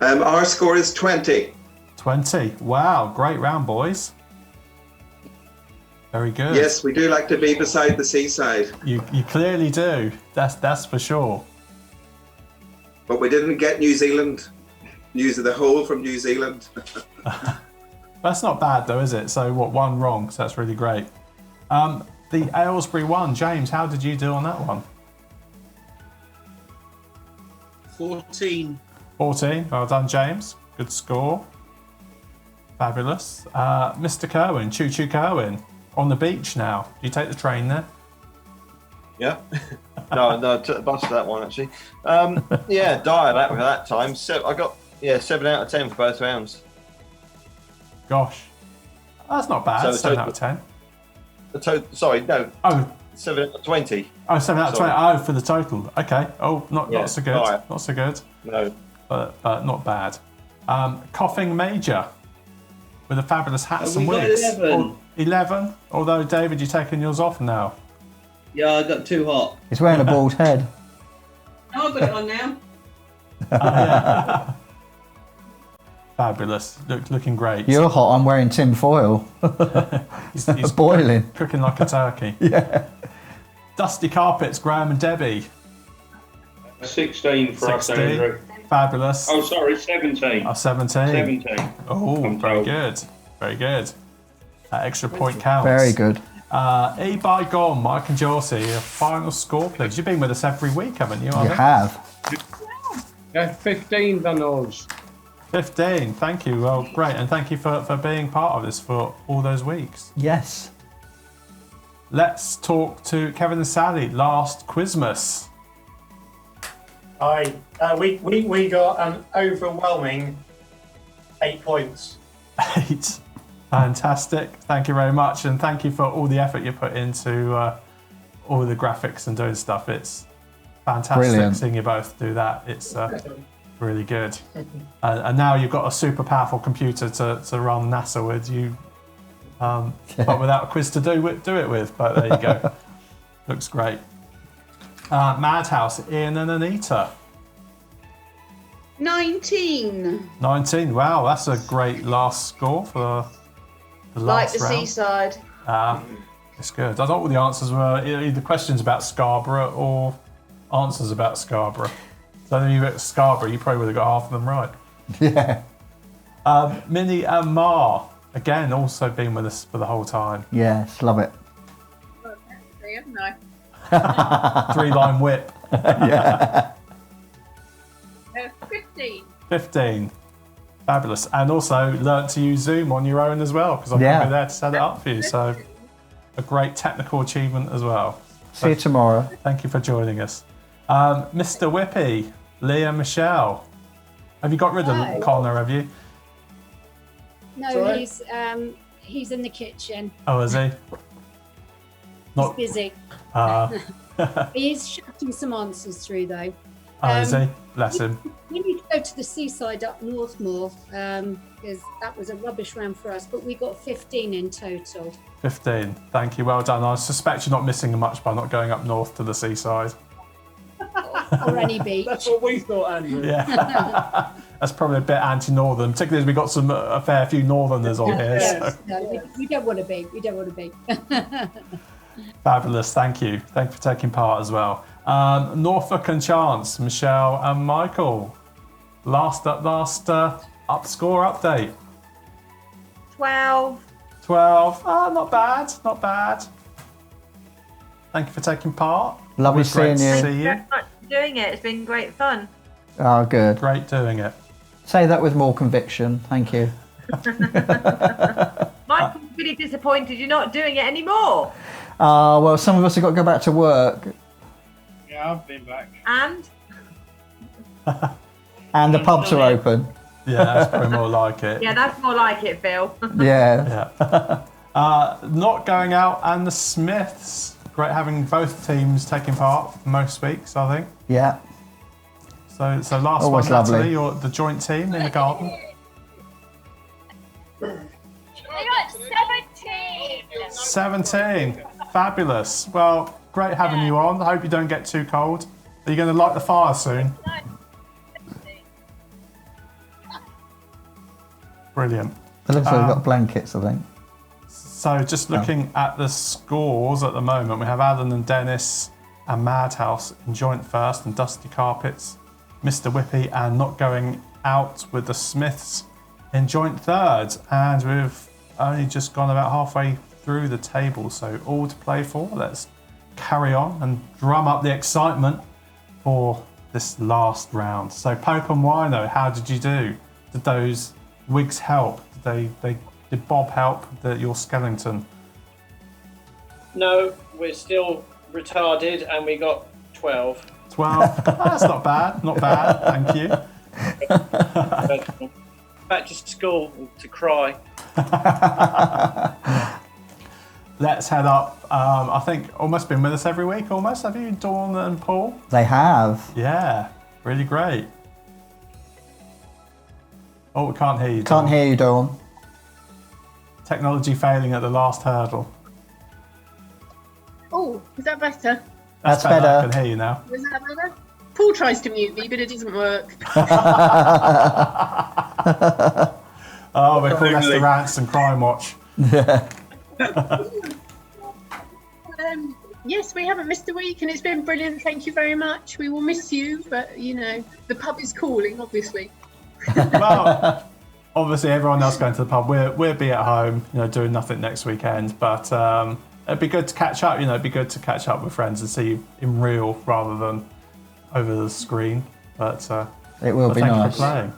Our score is 20. 20. Wow, great round, boys. Very good. Yes, we do like to be beside the seaside. You clearly do. That's for sure. But we didn't get New Zealand. News of the whole from New Zealand. That's not bad though, is it? So what, one wrong, so that's really great. the Aylesbury one. James, how did you do on that one? 14. 14. Well done, James. Good score. Fabulous. Mr. Kerwin, Choo Choo Kerwin, on the beach now. Do you take the train there? Yeah. no, took the bus for that one actually. Yeah, dire that with that time. So I got 7 out of 10 for both rounds. Gosh, that's not bad. So 7 out of 10. Sorry, no. Oh. 7 out of 20. Oh, 7 out of 20. Sorry. Oh, for the total. Okay. Oh, not so good. Right. Not so good. No. But not bad. Coughing Major with a fabulous hats We and got wigs. 11. 11. Although, David, you're taking yours off now. Yeah, I got too hot. He's wearing a bald head. Oh, I've got it on now. Fabulous. Looking great. You're hot. I'm wearing tin foil. He's boiling. Cooking like a turkey. Yeah. Dusty Carpets, Graham and Debbie. 16 for us, 16. Andrew. Fabulous. Oh, sorry, 17. Oh, 17. 17. Oh, very good. Very good. That extra point counts. Very good. E by gone, Mike and Josie. A final score, please. You've been with us every week, haven't you? You Arnie? have. Yeah, 15 on those. 15. Thank you. Well, great. And thank you for being part of this for all those weeks. Yes. Let's talk to Kevin and Sally. Last Quizmas. Hi. We got an overwhelming 8 points. 8. Fantastic. Thank you very much. And thank you for all the effort you put into all the graphics and doing stuff. It's fantastic Brilliant. seeing you both do that. It's really good. And now you've got a super powerful computer to run NASA with you, but without a quiz to do it with. But there you go. Looks great. Madhouse, Ian and Anita. 19. 19. Wow, that's a great last score for the Like last the round. seaside. It's good. I thought all the answers were either questions about Scarborough or answers about Scarborough. So then you at Scarborough, you probably would have got half of them right. Yeah. Minnie and Mar, again, also been with us for the whole time. Yes, love it. Well, technically, haven't I? 3-line whip. Yeah. 15. 15. Fabulous. And also learnt to use Zoom on your own as well, because I'm going to be there to set it up for you. So a great technical achievement as well. See you tomorrow. Thank you for joining us. Mr. Whippy, Leah Michelle. Have you got rid Hi. of Connor, have you? No, Sorry? he's in the kitchen. Oh, is he? He's busy. Oh, He's shouting some answers through though. is he? Bless him. We need to go to the seaside up north more because that was a rubbish round for us. But we got 15 in total. 15. Thank you. Well done. I suspect you're not missing much by not going up north to the seaside. Or any beach. That's what we thought, Andrew. Yeah. That's probably a bit anti-northern, particularly as we've got a fair few northerners on here. So. No, we don't want to be. We don't want to be. Fabulous. Thank you. Thank you for taking part as well. Norfolk and Chance, Michelle and Michael. Last up score update. 12. 12. Oh, not bad. Not bad. Thank you for taking part. Lovely Always great seeing you. to see you. Very much for doing it. It's been great fun. Oh, good. Great doing it. Say that with more conviction. Thank you. Michael's really disappointed you're not doing it anymore. Well, some of us have got to go back to work. Yeah, I've been back. And And the pubs are open. Yeah, that's probably more like it. yeah, that's more like it, Phil. Yeah. Not going out and the Smiths. Great having both teams taking part most weeks, I think. Yeah. So last Always one, Natalie, lovely. the joint team in the garden. We got 17. 17. Fabulous. Well, great having you on. I hope you don't get too cold. Are you going to light the fire soon? Brilliant. It looks like we've got blankets, I think. So just looking at the scores at the moment, we have Alan and Dennis and Madhouse in joint first and Dusty Carpets, Mr. Whippy and Not Going Out with the Smiths in joint third. And we've only just gone about halfway through the table, so all to play for. Let's carry on and drum up the excitement for this last round. So Pope and Wino, how did you do? Did those wigs help? Did Bob help your skeleton? No, we're still retarded and we got 12. 12? Oh, that's not bad, not bad, thank you. Back to school to cry. Let's head up. I think almost been with us every week, almost. Have you, Dawn and Paul? They have. Yeah, really great. Oh, we can't hear you, Dawn. Can't hear you, Dawn. Technology failing at the last hurdle. Oh, is that better? That's better. I can hear you now. Was that better? Paul tries to mute me, but it doesn't work. Oh, we're calling us the Rants and Crime Watch. Yeah. Yes, we haven't missed a week, and it's been brilliant. Thank you very much. We will miss you, but you know, the pub is calling, obviously. Well, obviously everyone else going to the pub. We'll be at home, doing nothing next weekend. But it'd be good to catch up. It'd be good to catch up with friends and see you in real rather than over the screen. But it will be nice. Thank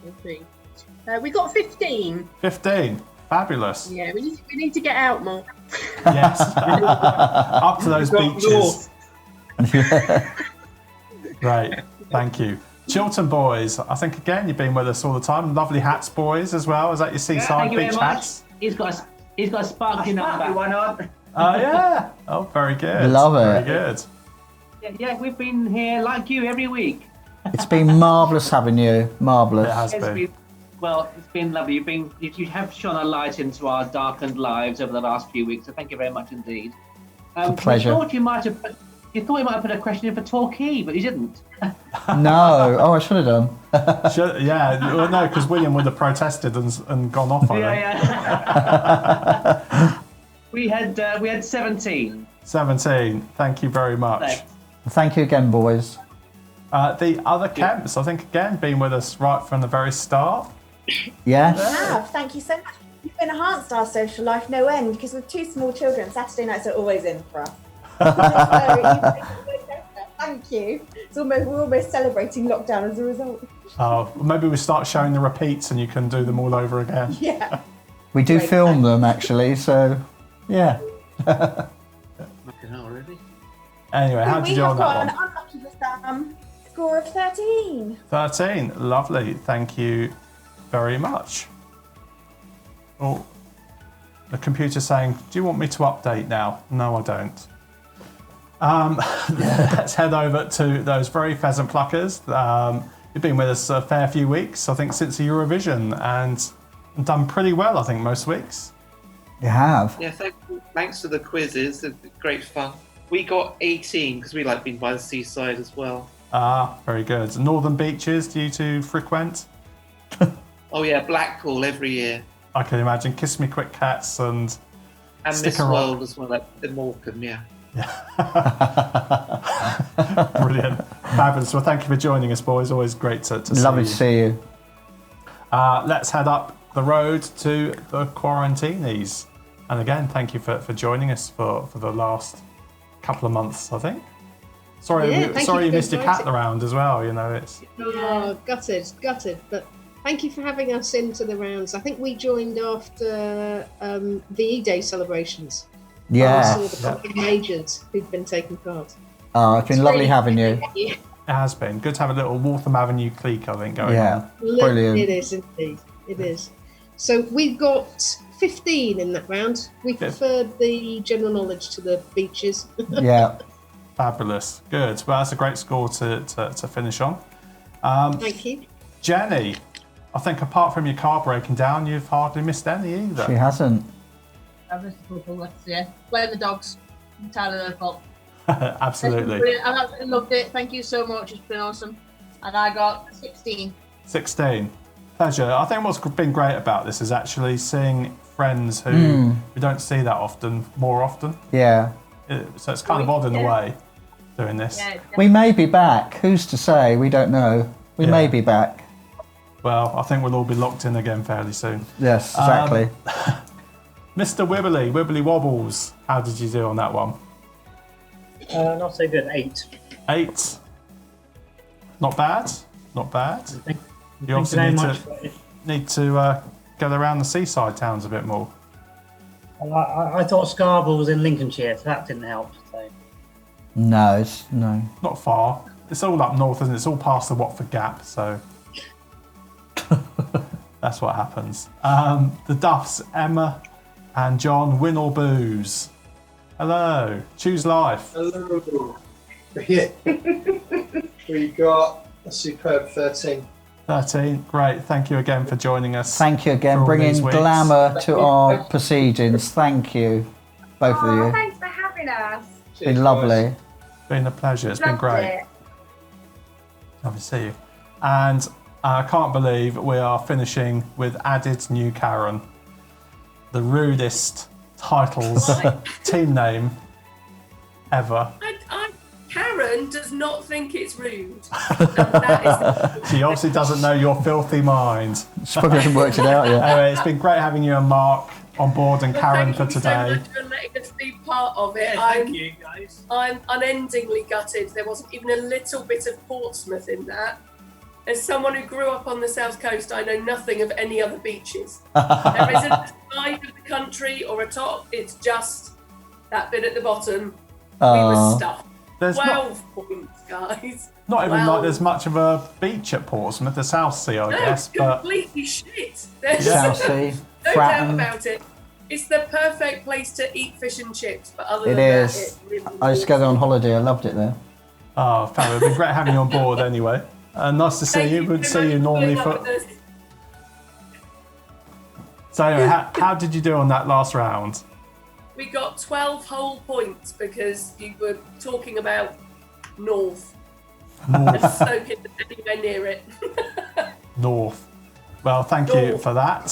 you for playing. We got 15. 15. Fabulous. Yeah, we need to get out more. Yes. Up to those beaches. Great. Thank you. Chiltern boys, I think again you've been with us all the time. Lovely hats, boys, as well. Is that your seaside beach hats? He's got a sparkly number. One on. Oh yeah. Oh, very good. Love it. Very good. Yeah, we've been here like you every week. It's been marvellous having you. Marvellous. It has been. Well, it's been lovely. You have shone a light into our darkened lives over the last few weeks, so thank you very much indeed. It's a pleasure. You thought you might have put a question in for Torquay, but you didn't. No. Oh, I should have done. Yeah. Well, no, because William would have protested and gone off on it. Yeah. We had 17. 17. Thank you very much. Thanks. Thank you again, boys. The other Kemps, I think, again, been with us right from the very start. Yes. Thank you so much. You've enhanced our social life no end because with 2 small children, Saturday nights are always in for us. Thank you. We're almost celebrating lockdown as a result. Oh, maybe we start showing the repeats and you can do them all over again. Yeah. We do film them actually, so yeah. Looking already. Anyway, how did you do on that one? We have got an unlucky with score of 13. 13. Lovely. Thank you very much. Oh, the computer's saying, do you want me to update now? No, I don't. Let's head over to those very pheasant pluckers. You've been with us a fair few weeks, I think, since the Eurovision, and done pretty well, I think, most weeks. You have. Yeah, thanks for the quizzes. They're great fun. We got 18 because we like being by the seaside as well. Ah, very good. Northern beaches, do you two frequent? Oh yeah, Blackpool every year. I can imagine. Kiss Me Quick Cats and Miss Sticker Rock. World as well, in Morecambe, yeah. Brilliant. Fabulous. Well, thank you for joining us, boys. Always great to see you. Lovely to see you. Let's head up the road to the Quarantinis. And again, thank you for joining us for the last couple of months, I think. Sorry you missed your cat round as well, it's... Oh, gutted. But thank you for having us into the rounds. I think we joined after the E-Day celebrations. Yeah. All the majors who've been taking part. Oh, it's been lovely having you. It has been. Good to have a little Waltham Avenue clique, I think, going on. Brilliant. It is indeed. It is. So we've got 15 in that round. We preferred the general knowledge to the beaches. Yeah. Fabulous. Good. Well, that's a great score to finish on. Thank you. Jenny, I think apart from your car breaking down, you've hardly missed any either. She hasn't. I've missed a couple, let's see. Blame the dogs. Entirely their fault. Absolutely. I absolutely loved it. Thank you so much. It's been awesome. And I got 16. 16. Pleasure. I think what's been great about this is actually seeing friends who we don't see that often, more often. Yeah. So it's kind of odd in a way, doing this. Yeah, we may be back. Who's to say? We don't know. We may be back. Well, I think we'll all be locked in again fairly soon. Yes, exactly. Mr. Wibbly Wobbles, how did you do on that one? Not so good. 8. 8. Not bad. Not bad. You Thank you obviously very much. need to get around the seaside towns a bit more. I thought Scarborough was in Lincolnshire, so that didn't help. So. No. Not far. It's all up north, isn't it? It's all past the Watford Gap, so that's what happens. The Duffs, Emma and John, win or booze? Hello. Choose life. Hello. Yeah. We got a superb 13. 13. Great. Thank you again for joining us. Thank you again, for all bringing these weeks. glamour to our proceedings. Thank you, both of you. Thanks for having us. It's been lovely. It's been a pleasure. It's been Loved great. it. Lovely to see you. And I can't believe we are finishing with added new Karen. The rudest titles, team name ever. Karen does not think it's rude. She obviously doesn't know your filthy mind. She probably hasn't worked it out yet. Anyway, it's been great having you and Mark on board and Karen for Thank you today. so much for letting us be part of it. Yeah, thank you, guys. I'm unendingly gutted there wasn't even a little bit of Portsmouth in that. As someone who grew up on the south coast, I know nothing of any other beaches. There isn't a side of the country or a top. It's just that bit at the bottom. We were stuffed. There's 12 points, guys. Not even 12. like there's much of a beach at Portsmouth, the South Sea, I guess. But Completely shit. There's South Sea, no doubt Fratton. about it. It's the perfect place to eat fish and chips, but other It than is. that, it really I used to go there on holiday. I loved it there. Oh, fabulous. It's been great having you on board anyway. Nice to see you. Wouldn't see you normally for. So anyway, how did you do on that last round? We got 12 whole points because you were talking about North. And Stoke isn't anywhere near it. North. Well, thank you for that.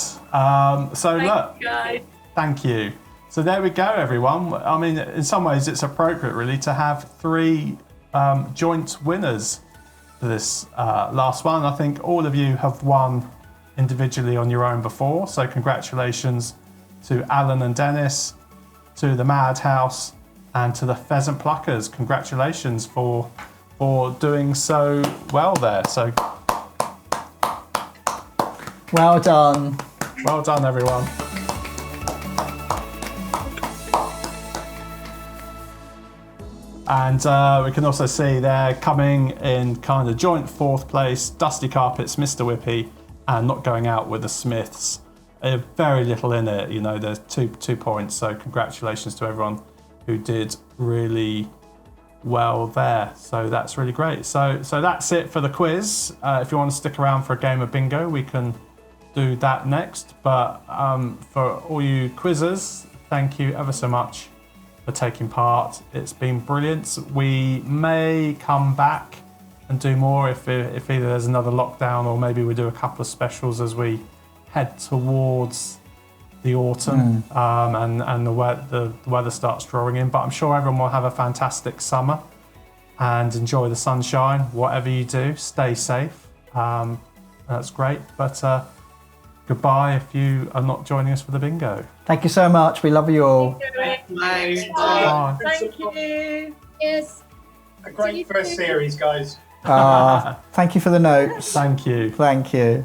Look, Guys. thank you. So there we go, everyone. I mean, in some ways, it's appropriate, really, to have 3 joint winners for this last one. I think all of you have won individually on your own before. So congratulations to Alan and Dennis, to the Madhouse, and to the Pheasant Pluckers. Congratulations for doing so well there. So well done. Well done, everyone. And we can also see they're coming in kind of joint 4th place, Dusty Carpets, Mr. Whippy, and Not Going Out with the Smiths. Very little in it, you know, there's two points, so congratulations to everyone who did really well there. So that's really great. So that's it for the quiz. If you want to stick around for a game of bingo, we can do that next. But for all you quizzers, thank you ever so much for taking part. It's been brilliant. We may come back and do more if either there's another lockdown or maybe we do a couple of specials as we head towards the autumn and the weather starts drawing in. But I'm sure everyone will have a fantastic summer and enjoy the sunshine. Whatever you do, stay safe. That's great. But goodbye if you are not joining us for the bingo. Thank you so much. We love you all. Bye. Thank you. Yes. A great first series, guys. Thank you for the notes. Thank you. Thank you.